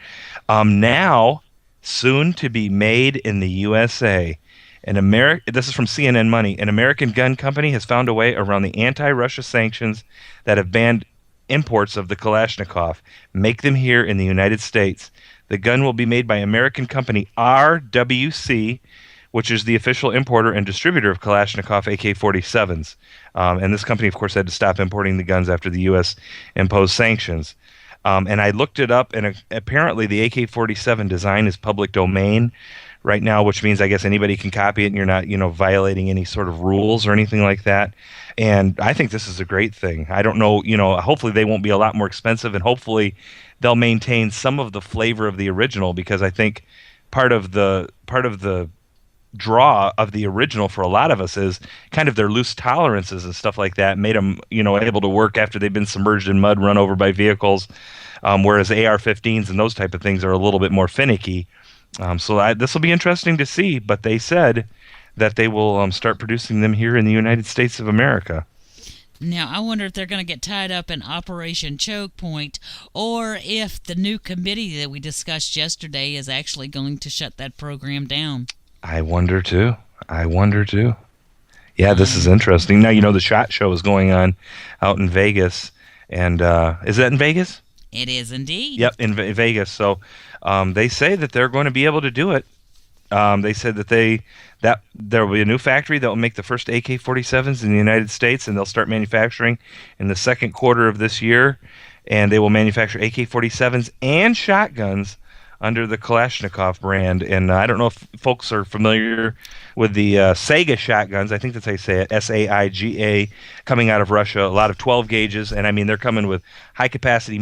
Now, soon to be made in the USA. This is from CNN Money. An American gun company has found a way around the anti-Russia sanctions that have banned imports of the Kalashnikov. Make them here in the United States. The gun will be made by American company RWC, which is the official importer and distributor of Kalashnikov AK-47s. And this company, of course, had to stop importing the guns after the U.S. imposed sanctions. And I looked it up, and apparently the AK-47 design is public domain right now, which means I guess anybody can copy it and you're not, violating any sort of rules or anything like that. And I think this is a great thing. I don't know, hopefully they won't be a lot more expensive, and hopefully they'll maintain some of the flavor of the original, because I think part of the draw of the original for a lot of us is kind of their loose tolerances and stuff like that made them, able to work after they've been submerged in mud, run over by vehicles, whereas AR-15s and those type of things are a little bit more finicky. So this will be interesting to see, but they said that they will start producing them here in the United States of America.
Now, I wonder if they're going to get tied up in Operation Choke Point, or if the new committee that we discussed yesterday is actually going to shut that program down.
I wonder too. Yeah, this is interesting. Now, the SHOT Show is going on out in Vegas, and is that in Vegas?
It is indeed.
Yep, in Vegas. So they say that they're going to be able to do it. They said that there will be a new factory that will make the first AK-47s in the United States, and they'll start manufacturing in the second quarter of this year. And they will manufacture AK-47s and shotguns under the Kalashnikov brand. And I don't know if folks are familiar with the Saiga shotguns. I think that's how you say it, S-A-I-G-A, coming out of Russia. A lot of 12 gauges, and I mean they're coming with high-capacity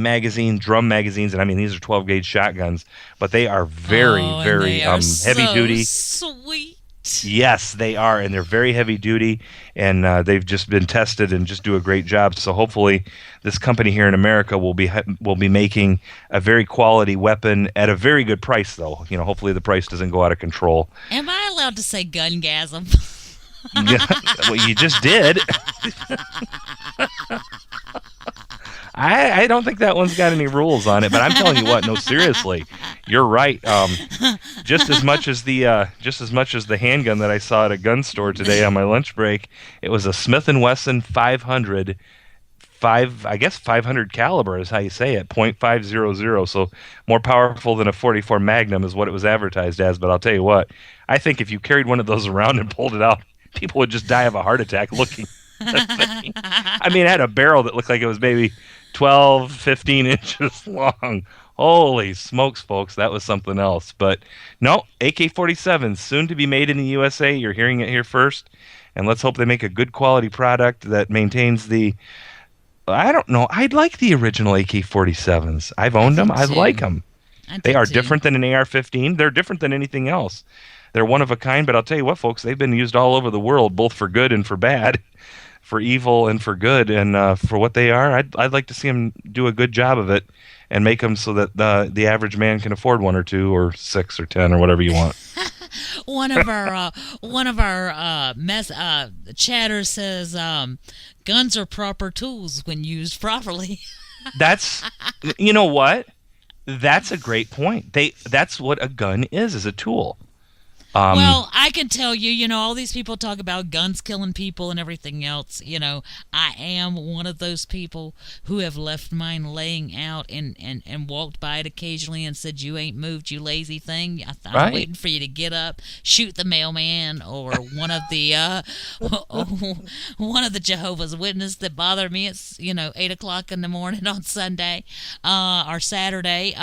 drum magazines, and I mean these are 12-gauge shotguns, but they are very heavy-duty.
Sweet.
Yes, they are, and they're very heavy-duty, and they've just been tested and just do a great job. So hopefully this company here in America will be making a very quality weapon at a very good price, though. Hopefully the price doesn't go out of control.
Am I allowed to say gungasm?
Well, you just did. I don't think that one's got any rules on it, but I'm telling you what, no, seriously, you're right. Just as much as the handgun that I saw at a gun store today on my lunch break, it was a Smith & Wesson 500 caliber is how you say it, .500. So more powerful than a .44 Magnum is what it was advertised as. But I'll tell you what, I think if you carried one of those around and pulled it out, people would just die of a heart attack looking at the thing. I mean, it had a barrel that looked like it was maybe 12, 15 inches long. Holy smokes, folks, that was something else. But no, AK-47, soon to be made in the USA. You're hearing it here first. And let's hope they make a good quality product that maintains the... I don't know. I'd like the original AK-47s. I've owned them. I like them. They are different than an AR-15. They're different than anything else. They're one of a kind, but I'll tell you what, folks, they've been used all over the world, both for good and for bad, for evil and for good. And for what they are, I'd like to see them do a good job of it and make them so that the average man can afford 1 or 2 or 6 or 10 or whatever you want.
One of our chatters says guns are proper tools when used properly.
That's, you know what? That's a great point. That's what a gun is a tool.
Well, I can tell you, all these people talk about guns killing people and everything else. I am one of those people who have left mine laying out and walked by it occasionally and said, "You ain't moved, you lazy thing. I'm waiting for you to get up, shoot the mailman or one of the Jehovah's Witnesses that bother me at 8:00 in the morning on Sunday or Saturday."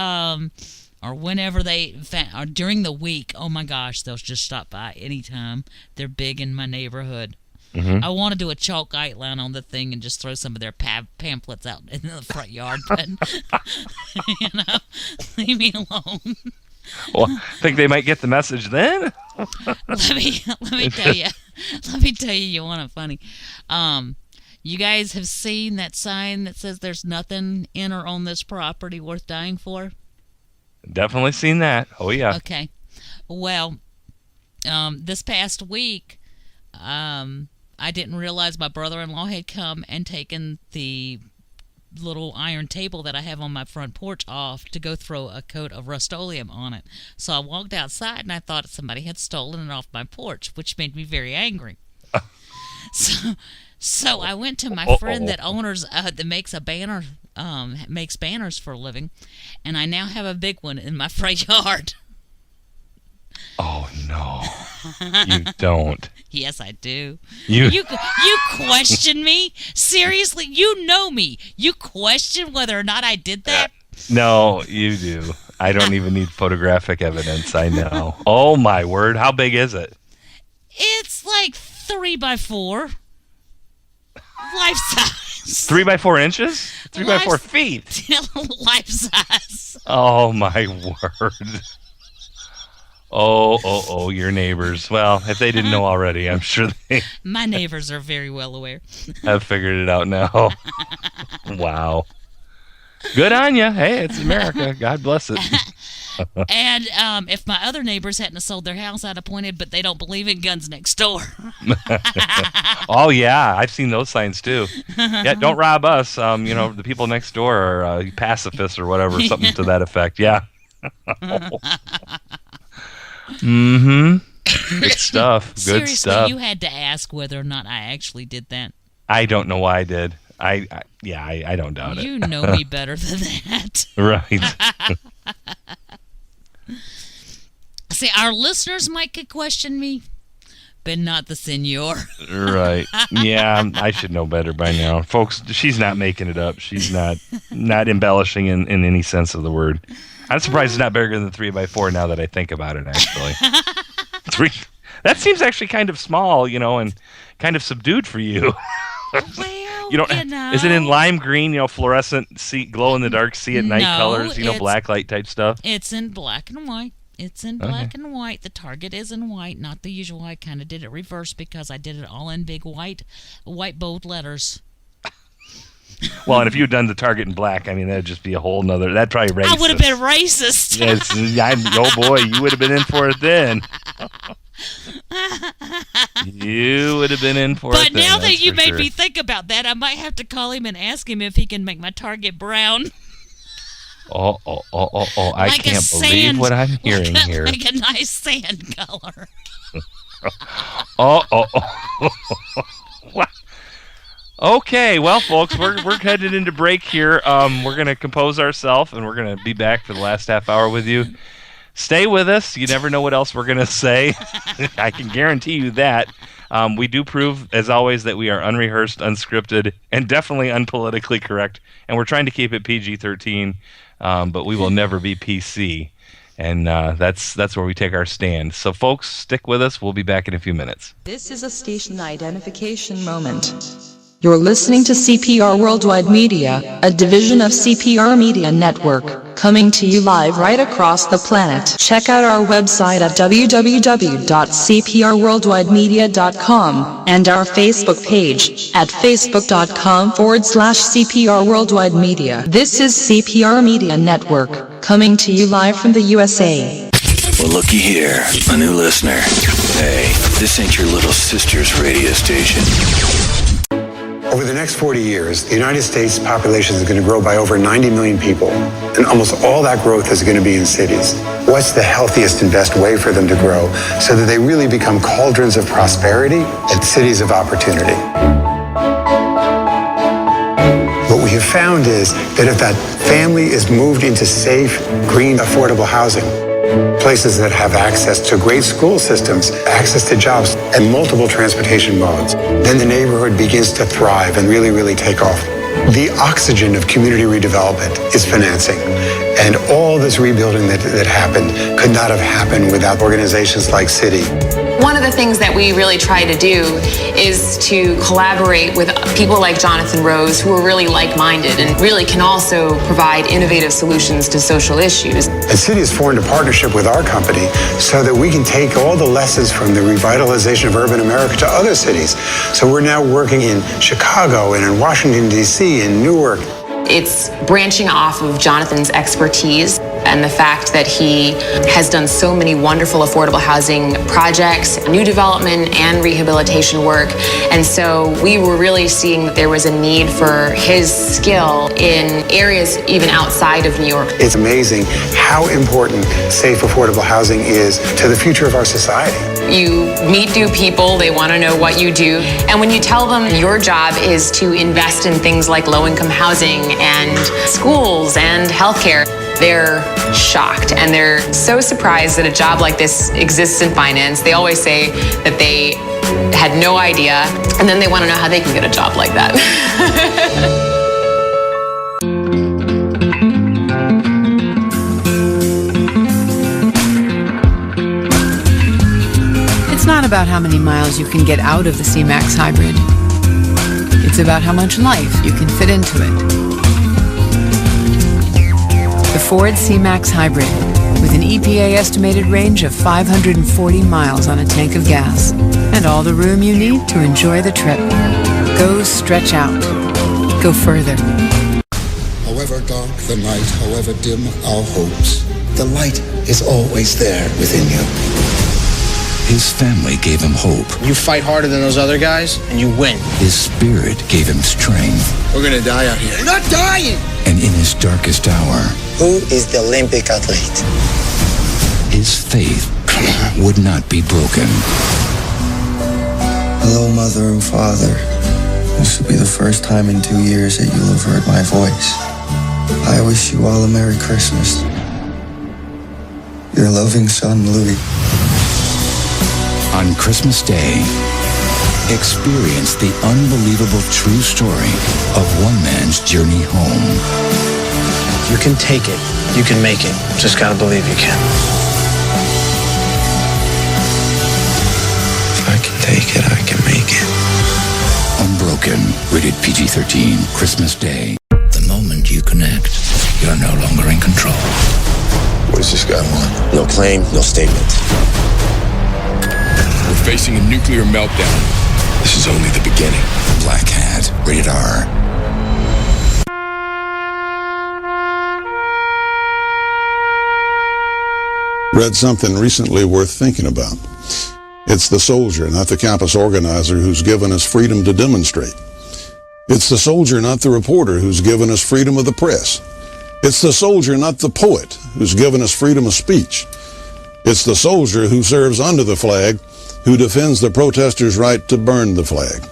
Or whenever or during the week, oh my gosh, they'll just stop by anytime. They're big in my neighborhood. Mm-hmm. I want to do a chalk outline on the thing and just throw some of their pamphlets out in the front yard, but leave me alone.
Well, think they might get the message then?
Let me tell you. Let me tell you, you want it funny. You guys have seen that sign that says there's nothing in or on this property worth dying for?
Definitely seen that. Oh, yeah.
Okay. Well, this past week, I didn't realize my brother-in-law had come and taken the little iron table that I have on my front porch off to go throw a coat of Rust-Oleum on it. So I walked outside, and I thought somebody had stolen it off my porch, which made me very angry. So I went to my friend that makes a banner, makes banners for a living, and I now have a big one in my front yard.
Oh no, you don't.
Yes, I do.
You
question me? Seriously, you know me. You question whether or not I did that?
No, you do. I don't even need photographic evidence. I know. Oh my word! How big is it?
It's like 3 by 4. Life size.
3 by 4 inches? 3 by 4 feet.
Life size.
Oh my word. Oh, your neighbors. Well, if they didn't know already, I'm sure they...
My neighbors are very well aware.
I've figured it out now. Wow. Good on you. Hey, it's America. God bless it.
And if my other neighbors hadn't sold their house, I'd have pointed, but they don't believe in guns next door.
Oh, yeah. I've seen those signs, too. Yeah, don't rob us. The people next door are pacifists or whatever, something to that effect. Yeah. Mm-hmm. Good stuff. Good
Seriously,
stuff.
You had to ask whether or not I actually did that.
I don't know why I did. I don't doubt it.
You know me better than that.
Right.
See, our listeners might question me, but not the senor.
Right. Yeah, I should know better by now. Folks, she's not making it up. She's not embellishing in any sense of the word. I'm surprised it's not bigger than 3 by 4 now that I think about it, actually. 3. That seems actually kind of small, and kind of subdued for you.
Well,
Is it in lime green, fluorescent, glow in the dark, see at night colors, black light type stuff?
It's in black and white. It's in black and white. The target is in white, not the usual. I kind of did it reverse because I did it all in big white bold letters.
Well, and if you'd done the target in black, that'd just be a whole nother. That'd probably racist.
I would have been racist.
Yes, oh boy, you would have been in for it then. You would have been in for it.
But now that you made me think about that, I might have to call him and ask him if he can make my target brown.
Oh, I
Like
can't believe what I'm hearing here.
Like a nice sand color.
Okay, well, folks, we're headed into break here. We're going to compose ourselves, and we're going to be back for the last half hour with you. Stay with us. You never know what else we're going to say. I can guarantee you that. We do prove, as always, that we are unrehearsed, unscripted, and definitely unpolitically correct. And we're trying to keep it PG-13, but we will never be PC. And that's where we take our stand. So, folks, stick with us. We'll be back in a few minutes.
This is a station identification moment. You're listening to CPR Worldwide Media, a division of CPR Media Network, coming to you live right across the planet. Check out our website at www.cprworldwidemedia.com and our Facebook page at facebook.com/CPR Worldwide Media. This is CPR Media Network, coming to you live from the USA.
Well, looky here, a new listener. Hey, this ain't your little sister's radio station.
Over the next 40 years, the United States population is going to grow by over 90 million people, and almost all that growth is going to be in cities. What's the healthiest and best way for them to grow so that they really become cauldrons of prosperity and cities of opportunity? What we have found is that if that family is moved into safe, green, affordable housing, places that have access to great school systems, access to jobs, and multiple transportation modes, then the neighborhood begins to thrive and really, really take off. The oxygen of community redevelopment is financing. And all this rebuilding that happened could not have happened without organizations like Citi.
One of the things that we really try to do is to collaborate with people like Jonathan Rose, who are really like-minded and really can also provide innovative solutions to social issues.
And Citi has formed a partnership with our company so that we can take all the lessons from the revitalization of urban America to other cities. So we're now working in Chicago and in Washington, D.C., and Newark.
It's branching off of Jonathan's expertise and the fact that he has done so many wonderful affordable housing projects, new development and rehabilitation work. And so we were really seeing that there was a need for his skill in areas even outside of New York.
It's amazing how important safe, affordable housing is to the future of our society.
You meet new people, they want to know what you do. And when you tell them your job is to invest in things like low-income housing and schools and healthcare, they're shocked and they're so surprised that a job like this exists in finance. They always say that they had no idea, and then they want to know how they can get a job like that.
It's not about how many miles you can get out of the C-Max Hybrid. It's about how much life you can fit into it. The Ford C-Max Hybrid, with an EPA estimated range of 540 miles on a tank of gas, and all the room you need to enjoy the trip. Go stretch out. Go further.
However dark the night, however dim our hopes, the light is always there within you.
His family gave him hope.
You fight harder than those other guys, and you win.
His spirit gave him strength.
We're gonna die out here.
We're not dying!
And in his darkest hour,
Who is the Olympic athlete?
his faith would not be broken.
Hello, Mother and Father. This will be the first time in 2 years that you'll have heard my voice. I wish you all a Merry Christmas. Your loving son, Louis.
On Christmas Day, experience the unbelievable true story of one man's journey home.
You can take it. You can make it. Just gotta believe you can.
If I can take it, I can make it.
Unbroken, rated PG-13, Christmas Day. The moment you connect, you're no longer in control.
What does this guy want? No claim, no statement.
We're facing a nuclear meltdown.
This is only the beginning.
Black Hat, rated R.
Read something recently worth thinking about. It's the soldier, not the campus organizer, who's given us freedom to demonstrate. It's the soldier, not the reporter, who's given us freedom of the press. It's the soldier, not the poet, who's given us freedom of speech. It's the soldier who serves under the flag, who defends the protesters' right to burn the flag.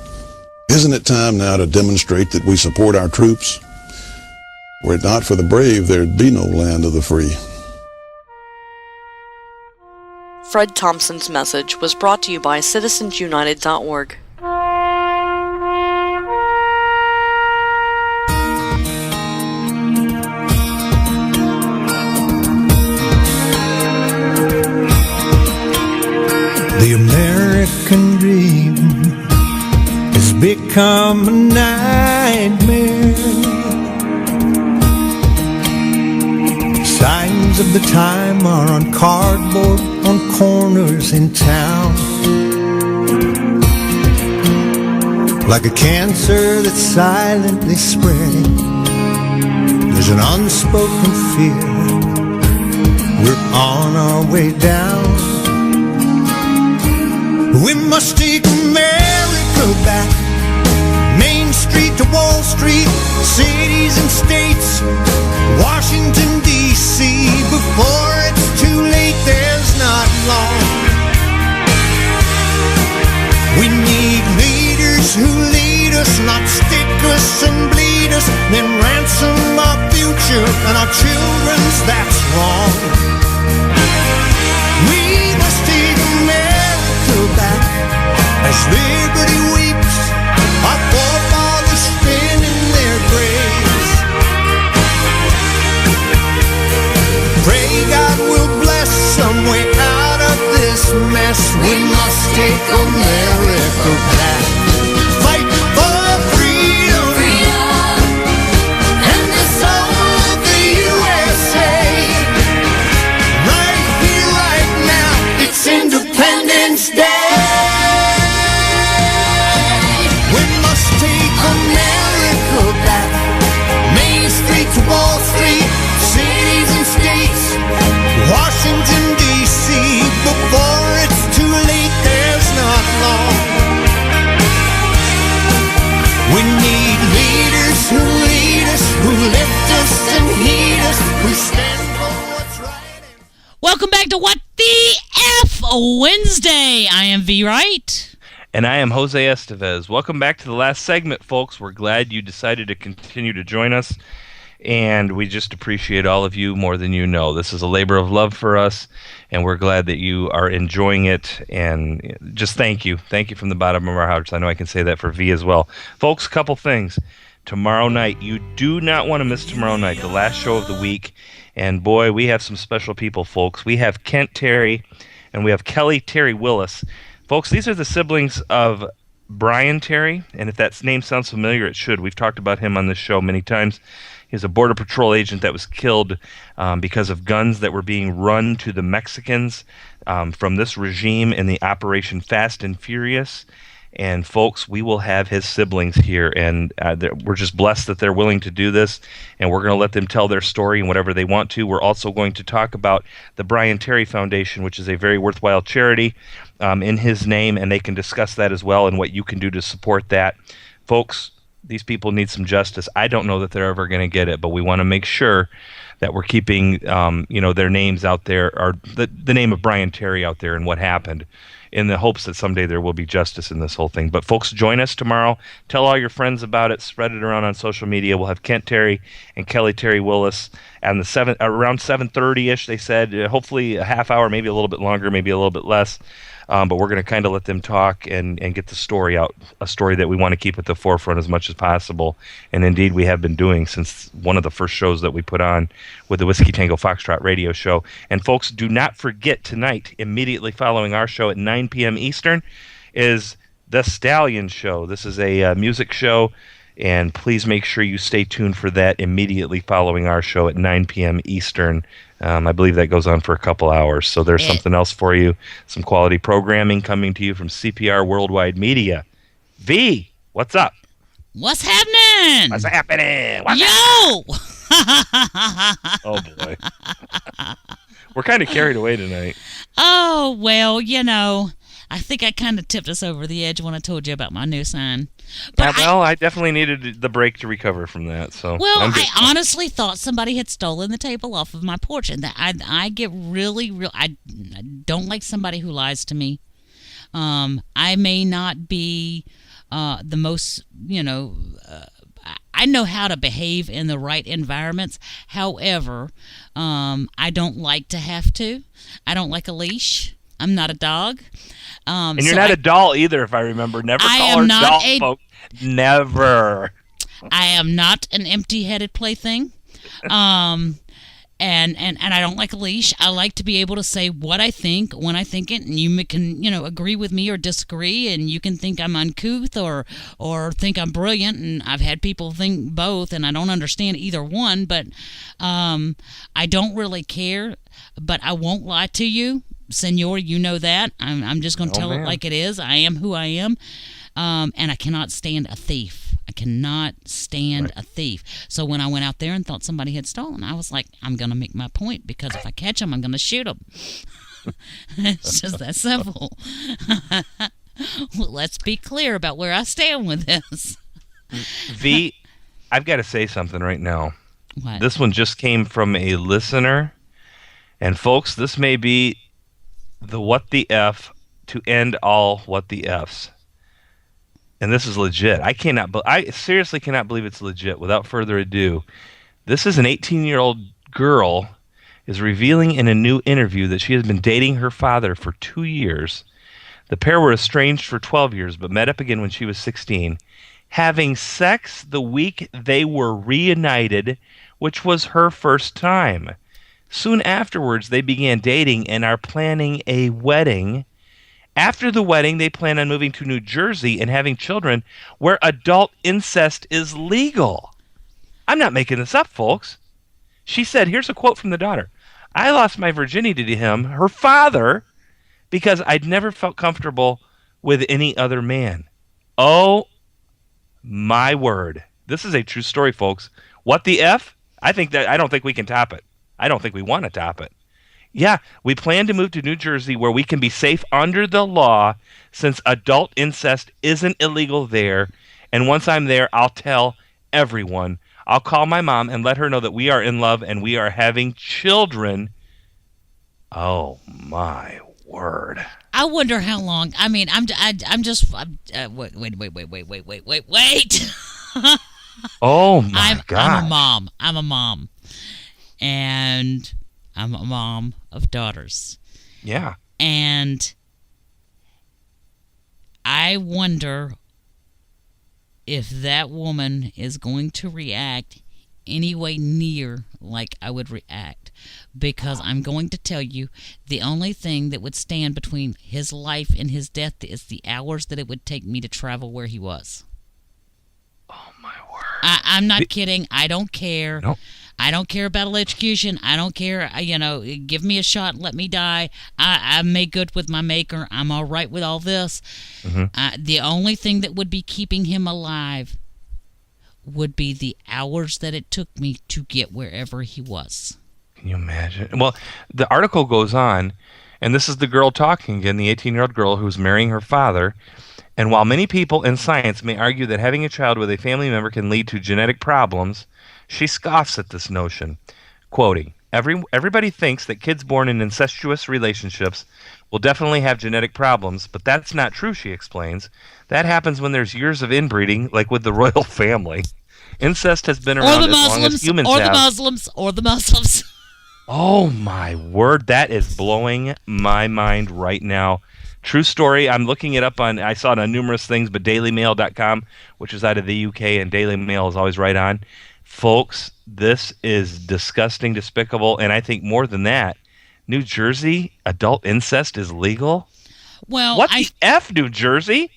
Isn't it time now to demonstrate that we support our troops? Were it not for the brave, there'd be no land of the free.
Fred Thompson's message was brought to you by citizensunited.org.
The American dream has become a nightmare. Signs of the time are on cardboard on corners in town. Like a cancer that's silently spreading, there's an unspoken fear. We're on our way down. We must take America back. Main Street to Wall Street, cities and states, Washington, D.C. Before it's too late, there's not long. We need leaders who lead us, not stick us and bleed us, then ransom our future and our children's, that's wrong. We must take America back as liberty weeps, our forefathers spin in their graves. Pray God will bless some way out of this mess. We must take America back. Fight for freedom, and the soul of the USA. Right here, right now, it's Independence Day. We must take America back. Main Street to Wall Street, cities and states, Washington, D.C. Before it's too late, there's not long. We need leaders who lead us, who lift us and heed us, who stand for what's right.
Welcome back to What the F Wednesday. I am V. Wright.
And I am Jose Estevez. Welcome back to the last segment, folks. We're glad you decided to continue to join us, and we just appreciate all of you more than you know. This is a labor of love for us, and we're glad that you are enjoying it, and just thank you. Thank you from the bottom of our hearts. I know I can say that for V as well. Folks, a couple things. Tomorrow night, you do not want to miss tomorrow night, the last show of the week, and boy, we have some special people, folks. We have Kent Terry, and we have Kelly Terry Willis. Folks, these are the siblings of Brian Terry, and if that name sounds familiar, it should. We've talked about him on this show many times. He's a Border Patrol agent that was killed because of guns that were being run to the Mexicans from this regime in the Operation Fast and Furious. And folks, we will have his siblings here, and we're just blessed that they're willing to do this, and we're going to let them tell their story and whatever they want to. We're also going to talk about the Brian Terry Foundation, which is a very worthwhile charity in his name, and they can discuss that as well and what you can do to support that. Folks, these people need some justice. I don't know that they're ever going to get it, but we want to make sure that we're keeping their names out there, or the name of Brian Terry out there and what happened, in the hopes that someday there will be justice in this whole thing. But folks, join us tomorrow. Tell all your friends about it. Spread it around on social media. We'll have Kent Terry and Kelly Terry Willis and around 7:30ish. They said hopefully a half hour, maybe a little bit longer, maybe a little bit less. But we're going to kind of let them talk and get the story out, a story that we want to keep at the forefront as much as possible. And indeed, we have been doing since one of the first shows that we put on with the Whiskey Tango Foxtrot radio show. And folks, do not forget tonight, immediately following our show at 9 p.m. Eastern, is The Stallion Show. This is a music show, and please make sure you stay tuned for that immediately following our show at 9 p.m. Eastern. I believe that goes on for a couple hours. So there's something else for you, some quality programming coming to you from CPR Worldwide Media. V, what's up?
What's happening?
What's happening?
Yo!
Oh, boy. We're kind of carried away tonight.
Oh, well, I think I kind of tipped us over the edge when I told you about my new sign. But
I definitely needed the break to recover from that. So
well, I honestly thought somebody had stolen the table off of my porch, and that I get really, I don't like somebody who lies to me. I may not be the most, I know how to behave in the right environments. However, I don't like to have to. I don't like a leash. I'm not a dog.
And you're not a doll either, if I remember. Never call her doll, folks. Never.
I am not an empty-headed plaything. And I don't like a leash. I like to be able to say what I think when I think it, and you can, agree with me or disagree, and you can think I'm uncouth or think I'm brilliant, and I've had people think both, and I don't understand either one, but I don't really care, but I won't lie to you. Senor, you know that. I'm just going to tell it like it is. I am who I am, and I cannot stand a thief. I cannot stand a thief. So when I went out there and thought somebody had stolen, I was like, I'm going to make my point, because if I catch them, I'm going to shoot them. It's just that simple. Well, let's be clear about where I stand with this.
V, I've got to say something right now.
What?
This one just came from a listener. And folks, this may be the what the F to end all what the Fs. And this is legit. I seriously cannot believe it's legit. Without further ado, this is an 18-year-old girl is revealing in a new interview that she has been dating her father for 2 years. The pair were estranged for 12 years, but met up again when she was 16, having sex the week they were reunited, which was her first time. Soon afterwards, they began dating and are planning a wedding. After the wedding, they plan on moving to New Jersey and having children where adult incest is legal. I'm not making this up, folks. She said, here's a quote from the daughter. I lost my virginity to him, her father, because I'd never felt comfortable with any other man. Oh, my word. This is a true story, folks. What the F? I don't think we can top it. I don't think we want to top it. Yeah, we plan to move to New Jersey where we can be safe under the law since adult incest isn't illegal there. And once I'm there, I'll tell everyone. I'll call my mom and let her know that we are in love and we are having children. Oh, my word.
I wonder how long. I mean, I'm just wait.
Oh, my God.
I'm a mom. And I'm a mom of daughters.
Yeah.
And I wonder if that woman is going to react any way near like I would react. Because I'm going to tell you, the only thing that would stand between his life and his death is the hours that it would take me to travel where he was.
Oh, my word.
I'm not kidding. I don't care.
Nope.
I don't care about electrocution. I don't care, give me a shot and let me die. I'm made good with my maker. I'm all right with all this. Mm-hmm. The only thing that would be keeping him alive would be the hours that it took me to get wherever he was.
Can you imagine? Well, the article goes on, and this is the girl talking again, the 18-year-old girl who's marrying her father. And while many people in science may argue that having a child with a family member can lead to genetic problems, she scoffs at this notion, quoting, Everybody thinks that kids born in incestuous relationships will definitely have genetic problems, but that's not true, she explains. That happens when there's years of inbreeding, like with the royal family. Incest has been around as long as humans have.
Or the Muslims.
Oh, my word. That is blowing my mind right now. True story. I'm looking it up I saw it on numerous things, but dailymail.com, which is out of the UK, and Daily Mail is always right on. Folks, this is disgusting, despicable, and I think more than that, New Jersey, adult incest is legal?
Well,
what the F, New Jersey?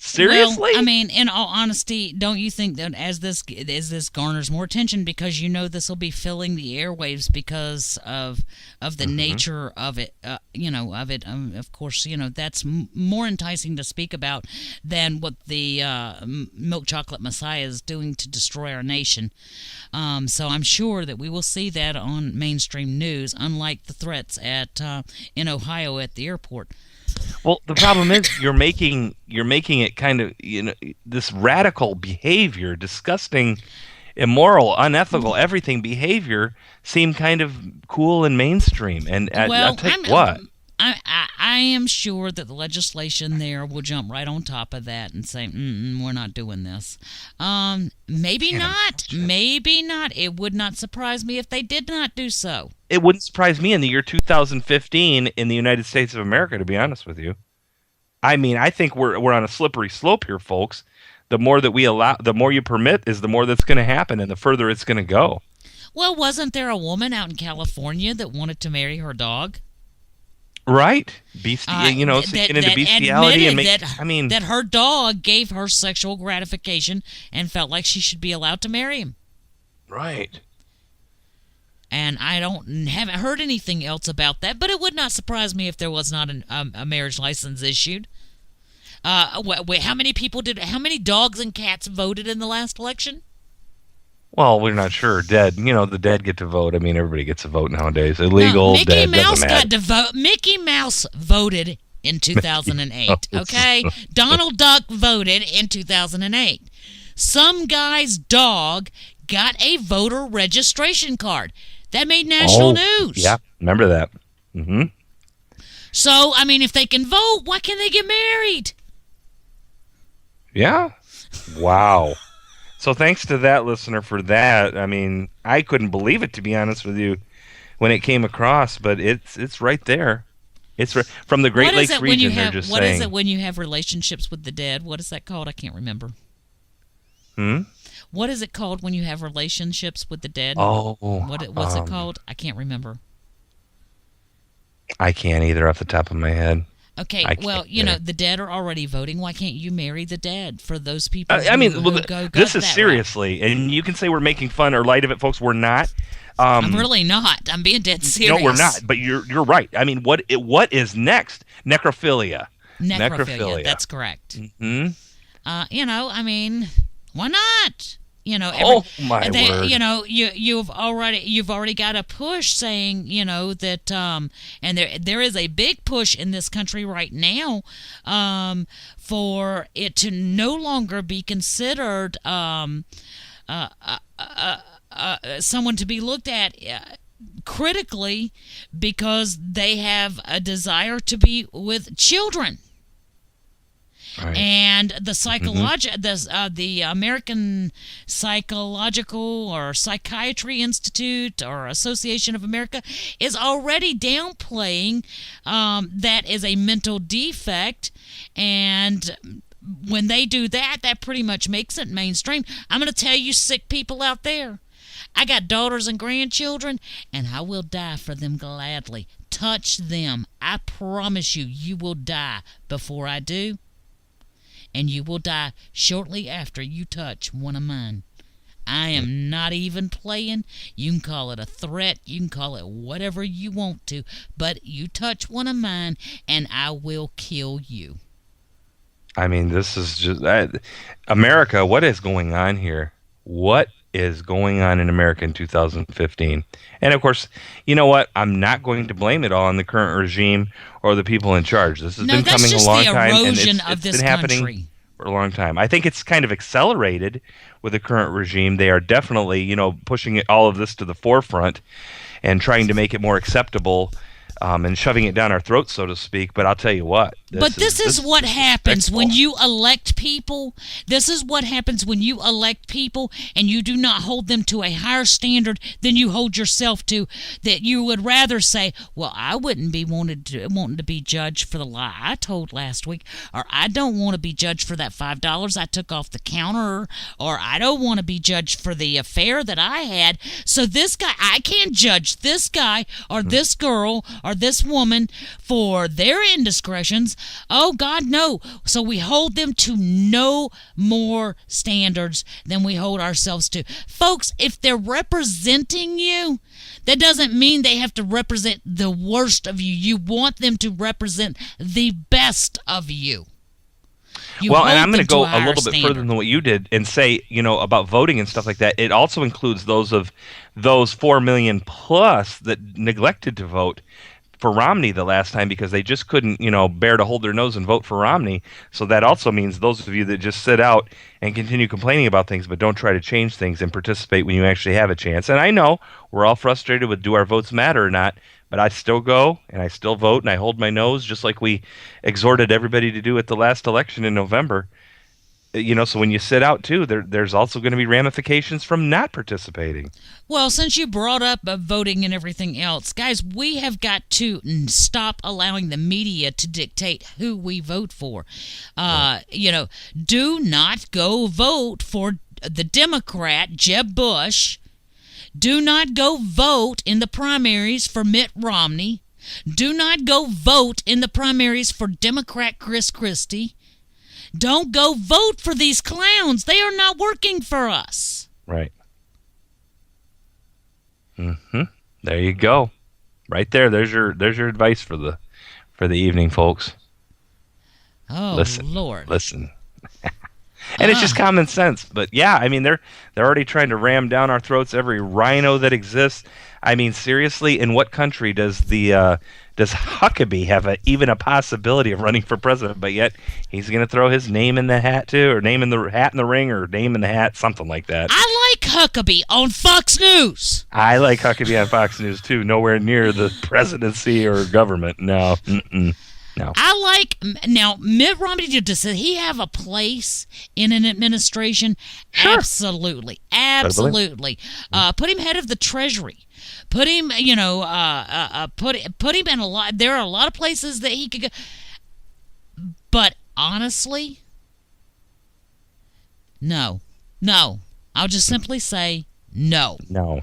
Seriously?
Well, I mean, in all honesty, don't you think that as this garners more attention, because this will be filling the airwaves because of the nature of it, of course, that's more enticing to speak about than what the milk chocolate messiah is doing to destroy our nation. So I'm sure that we will see that on mainstream news, unlike the threats in Ohio at the airport.
Well, the problem is you're making it kind of, this radical behavior, disgusting, immoral, unethical, everything behavior seem kind of cool and mainstream. And I'll tell you what.
I am sure that the legislation there will jump right on top of that and say, we're not doing this. Maybe not. Maybe not. It would not surprise me if they did not do so.
It wouldn't surprise me in the year 2015 in the United States of America, to be honest with you. I mean, I think we're on a slippery slope here, folks. The more that we allow, the more you permit, is the more that's going to happen, and the further it's going to go.
Well, wasn't there a woman out in California that wanted to marry her dog?
Right, sinking into bestiality and
that her dog gave her sexual gratification and felt like she should be allowed to marry him.
Right.
And I haven't heard anything else about that, but it would not surprise me if there was not a marriage license issued. Wait, how many dogs and cats voted in the last election?
Well, we're not sure. Dead, the dead get to vote. I mean, everybody gets a vote nowadays. Illegal, dead, doesn't matter.
Got to vote. Mickey Mouse voted in 2008. Okay, Donald Duck voted in 2008. Some guy's dog got a voter registration card. That made national news.
Yeah, remember that. Mm-hmm.
So, I mean, if they can vote, why can't they get married?
Yeah. Wow. So thanks to that listener for that. I mean, I couldn't believe it, to be honest with you, when it came across, but it's right there. It's from the Great Lakes region.
What is it when you have relationships with the dead? What is that called? I can't remember. What is it called when you have relationships with the dead? What's it called? I can't remember.
I can't either off the top of my head.
Okay, well, the dead are already voting. Why can't you marry the dead for those people?
This is seriously, and you can say we're making fun or light of it, folks. We're not.
I'm really not. I'm being dead serious.
No, we're not. But you're right. I mean, what is next? Necrophilia.
Necrophilia. That's correct.
Mm-hmm.
I mean, why not?
My word.
You've already got a push saying, that and there is a big push in this country right now for it to no longer be considered someone to be looked at critically because they have a desire to be with children. Right. And the American Psychological or Psychiatry Institute or Association of America is already downplaying that is a mental defect, and when they do that, that pretty much makes it mainstream. I'm going to tell you sick people out there, I got daughters and grandchildren, and I will die for them gladly. Touch them. I promise you, you will die before I do. And you will die shortly after you touch one of mine. I am not even playing. You can call it a threat. You can call it whatever you want to. But you touch one of mine, and I will kill you.
I mean, this is just... America, what is going on here? What is going on in America in 2015? And, of course, you know what? I'm not going to blame it all on the current regime or the people in charge. This has been coming a long time, and it's been happening for a long time. I think it's kind of accelerated with the current regime. They are definitely, pushing all of this to the forefront and trying to make it more acceptable and shoving it down our throats, so to speak. But I'll tell you what.
This is what happens when you elect people. This is what happens when you elect people and you do not hold them to a higher standard than you hold yourself to. That you would rather say, well, I wouldn't be wanting to be judged for the lie I told last week, or I don't want to be judged for that $5 I took off the counter, or I don't want to be judged for the affair that I had. So this guy, I can't judge this guy or this girl or this woman for their indiscretions. Oh, God, no. So we hold them to no more standards than we hold ourselves to. Folks, if they're representing you, that doesn't mean they have to represent the worst of you. You want them to represent the best of you.
And I'm going to go a little bit further than what you did and say, about voting and stuff like that. It also includes those 4 million plus that neglected to vote. for Romney the last time because they just couldn't, bear to hold their nose and vote for Romney. So that also means those of you that just sit out and continue complaining about things but don't try to change things and participate when you actually have a chance. And I know we're all frustrated with do our votes matter or not, but I still go and I still vote and I hold my nose just like we exhorted everybody to do at the last election in November. So when you sit out too, there's also going to be ramifications from not participating.
Well, since you brought up voting and everything else, guys, we have got to stop allowing the media to dictate who we vote for. Do not go vote for the Democrat, Jeb Bush. Do not go vote in the primaries for Mitt Romney. Do not go vote in the primaries for Democrat Chris Christie. Don't go vote for these clowns. They are not working for us.
Right. There you go. Right there. There's your advice for the evening, folks.
Oh, Lord.
Listen. And it's just common sense. But yeah, I mean they're already trying to ram down our throats every rhino that exists. I mean, seriously, in what country does Huckabee have even a possibility of running for president? But yet he's going to throw his name in the hat too, or name in the hat in the ring, or name in the hat, something like that.
I like Huckabee on Fox News.
I like Huckabee on Fox News too. Nowhere near the presidency or government. No. No.
Now, Mitt Romney, does he have a place in an administration? Sure. Absolutely. Put him head of the Treasury. Put him, put him in a lot. There are a lot of places that he could go. But honestly, no. I'll just simply say no.
No.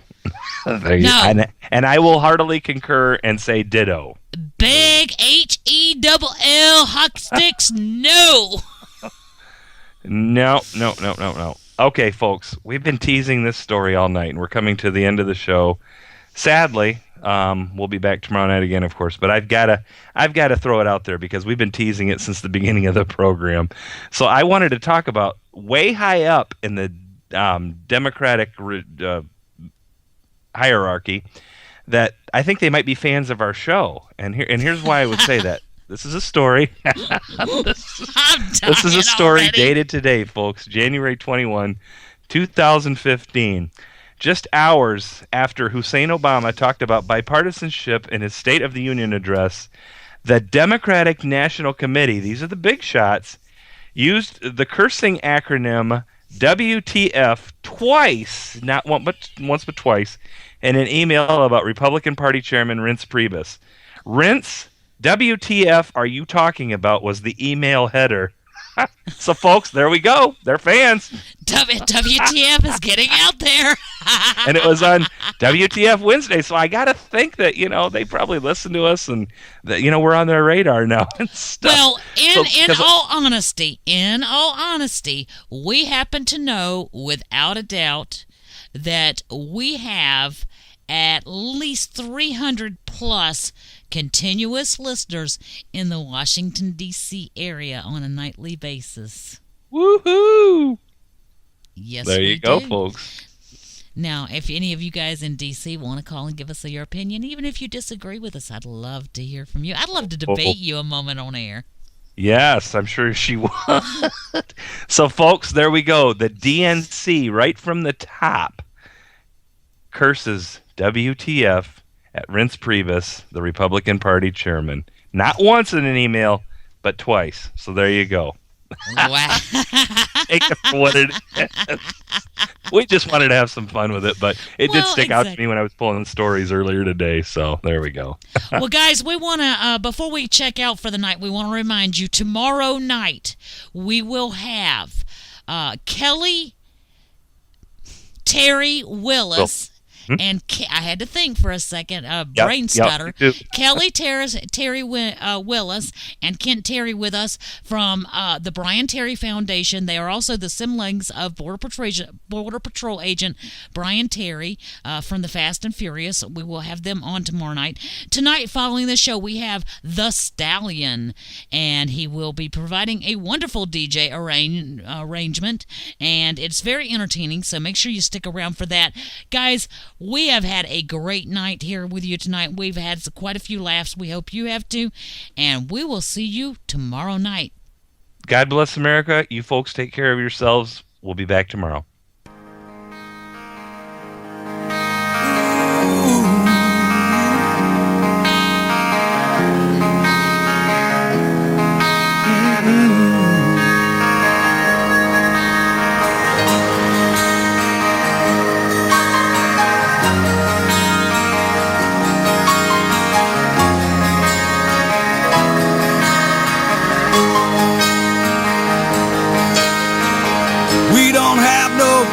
No. And I will heartily concur and say ditto.
Big HELL hockey sticks, no.
No. Okay, folks, we've been teasing this story all night, and we're coming to the end of the show. Sadly, we'll be back tomorrow night again, of course, but I've got to throw it out there because we've been teasing it since the beginning of the program. So I wanted to talk about way high up in the Democratic hierarchy that I think they might be fans of our show, and here's why I would say that. This is a story. This is a story already. Dated today, folks, January 21, 2015. Just hours after Hussein Obama talked about bipartisanship in his State of the Union address, the Democratic National Committee, these are the big shots, used the cursing acronym WTF twice, not once but twice, in an email about Republican Party Chairman Reince Priebus. Reince, WTF are you talking about was the email header. So, folks, there we go. They're fans.
WTF is getting out there.
And it was on WTF Wednesday, so I got to think that, they probably listen to us and that, we're on their radar now and stuff.
Well, in all honesty, we happen to know without a doubt that we have at least 300 plus continuous listeners in the Washington, D.C. area on a nightly basis.
Woohoo!
Yes,
there you go, folks.
Now, if any of you guys in D.C. want to call and give us your opinion, even if you disagree with us, I'd love to hear from you. I'd love to debate you a moment on air.
Yes, I'm sure she would. So, folks, there we go. The DNC, right from the top, curses WTF at Reince Priebus, the Republican Party chairman. Not once in an email, but twice. So there you go.
Wow.
Take it for what it is. We just wanted to have some fun with it, but it did stick out to me when I was pulling stories earlier today. So there we go.
Well, guys, we want to, before we check out for the night, we want to remind you tomorrow night we will have Kelly Terry Willis. And I had to think for a second, brain stutter. Kelly Terry Willis and Kent Terry with us from the Brian Terry Foundation. They are also the siblings of Border Patrol agent Brian Terry from the Fast and Furious. We will have them on tomorrow night. Tonight, following the show, we have The Stallion, and he will be providing a wonderful DJ arrangement, and it's very entertaining, so make sure you stick around for that. Guys, We have had a great night here with you tonight. We've had quite a few laughs. We hope you have too. And we will see you tomorrow night.
God bless America. You folks take care of yourselves. We'll be back tomorrow.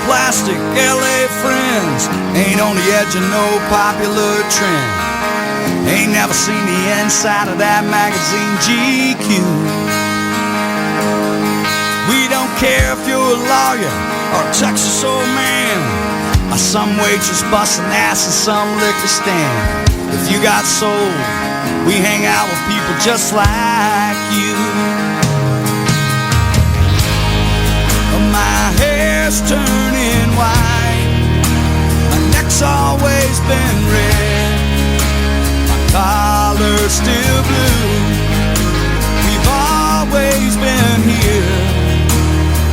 Plastic LA friends, ain't on the edge of no popular trend. Ain't never seen the inside of that magazine GQ. We don't care if you're a lawyer or a Texas old man, or some waitress busting ass in some liquor stand. If you got soul, we hang out with people just like you. My hair's turning white, my neck's always been red, my collar's still blue. We've always been here,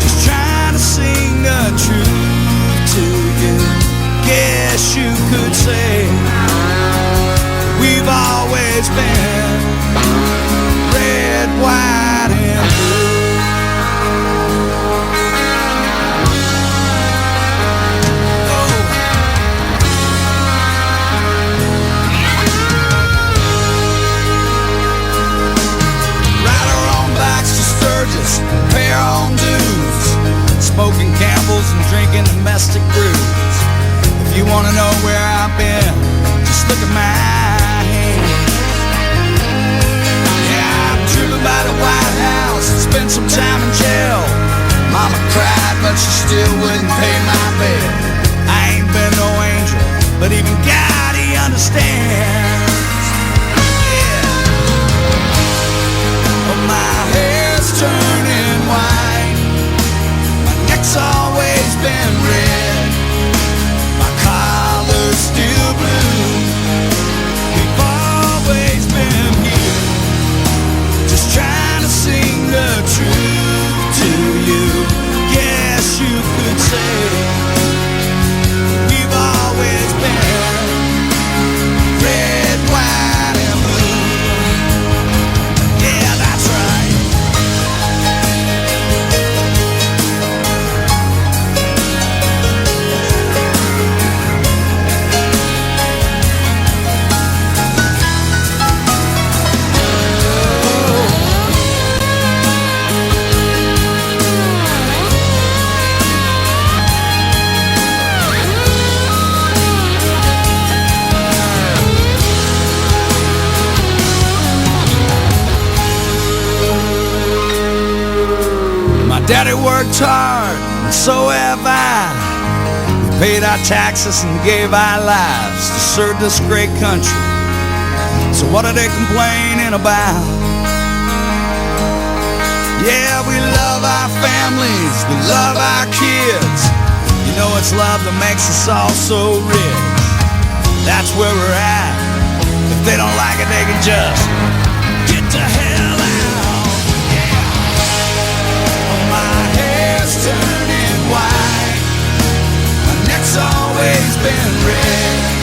just trying to sing the truth to you. Guess you could say we've always been red, white, and blue. Pay our own dues, smoking Campbell's and drinking domestic brews. If you want to know where I've been, just look at my hands. Yeah, I've driven by the White House and spent some time in jail. Mama cried, but she still wouldn't pay my bail. I ain't been no angel, but even God, He understands. Yeah. But my hair's turning white, my neck's always been red, my collar's still blue. We've always been here, just trying to sing the truth to you. Yes, you could say we've always been red, white, and blue. Yeah, that's right. Daddy worked hard, and so have I. We paid our taxes and gave our lives to serve this great country. So what are they complaining about? Yeah, we love our families, we love our kids. You know it's love that makes us all so rich. That's where we're at. If they don't like it, they can just get to hell out. Turning white, my neck's always been red,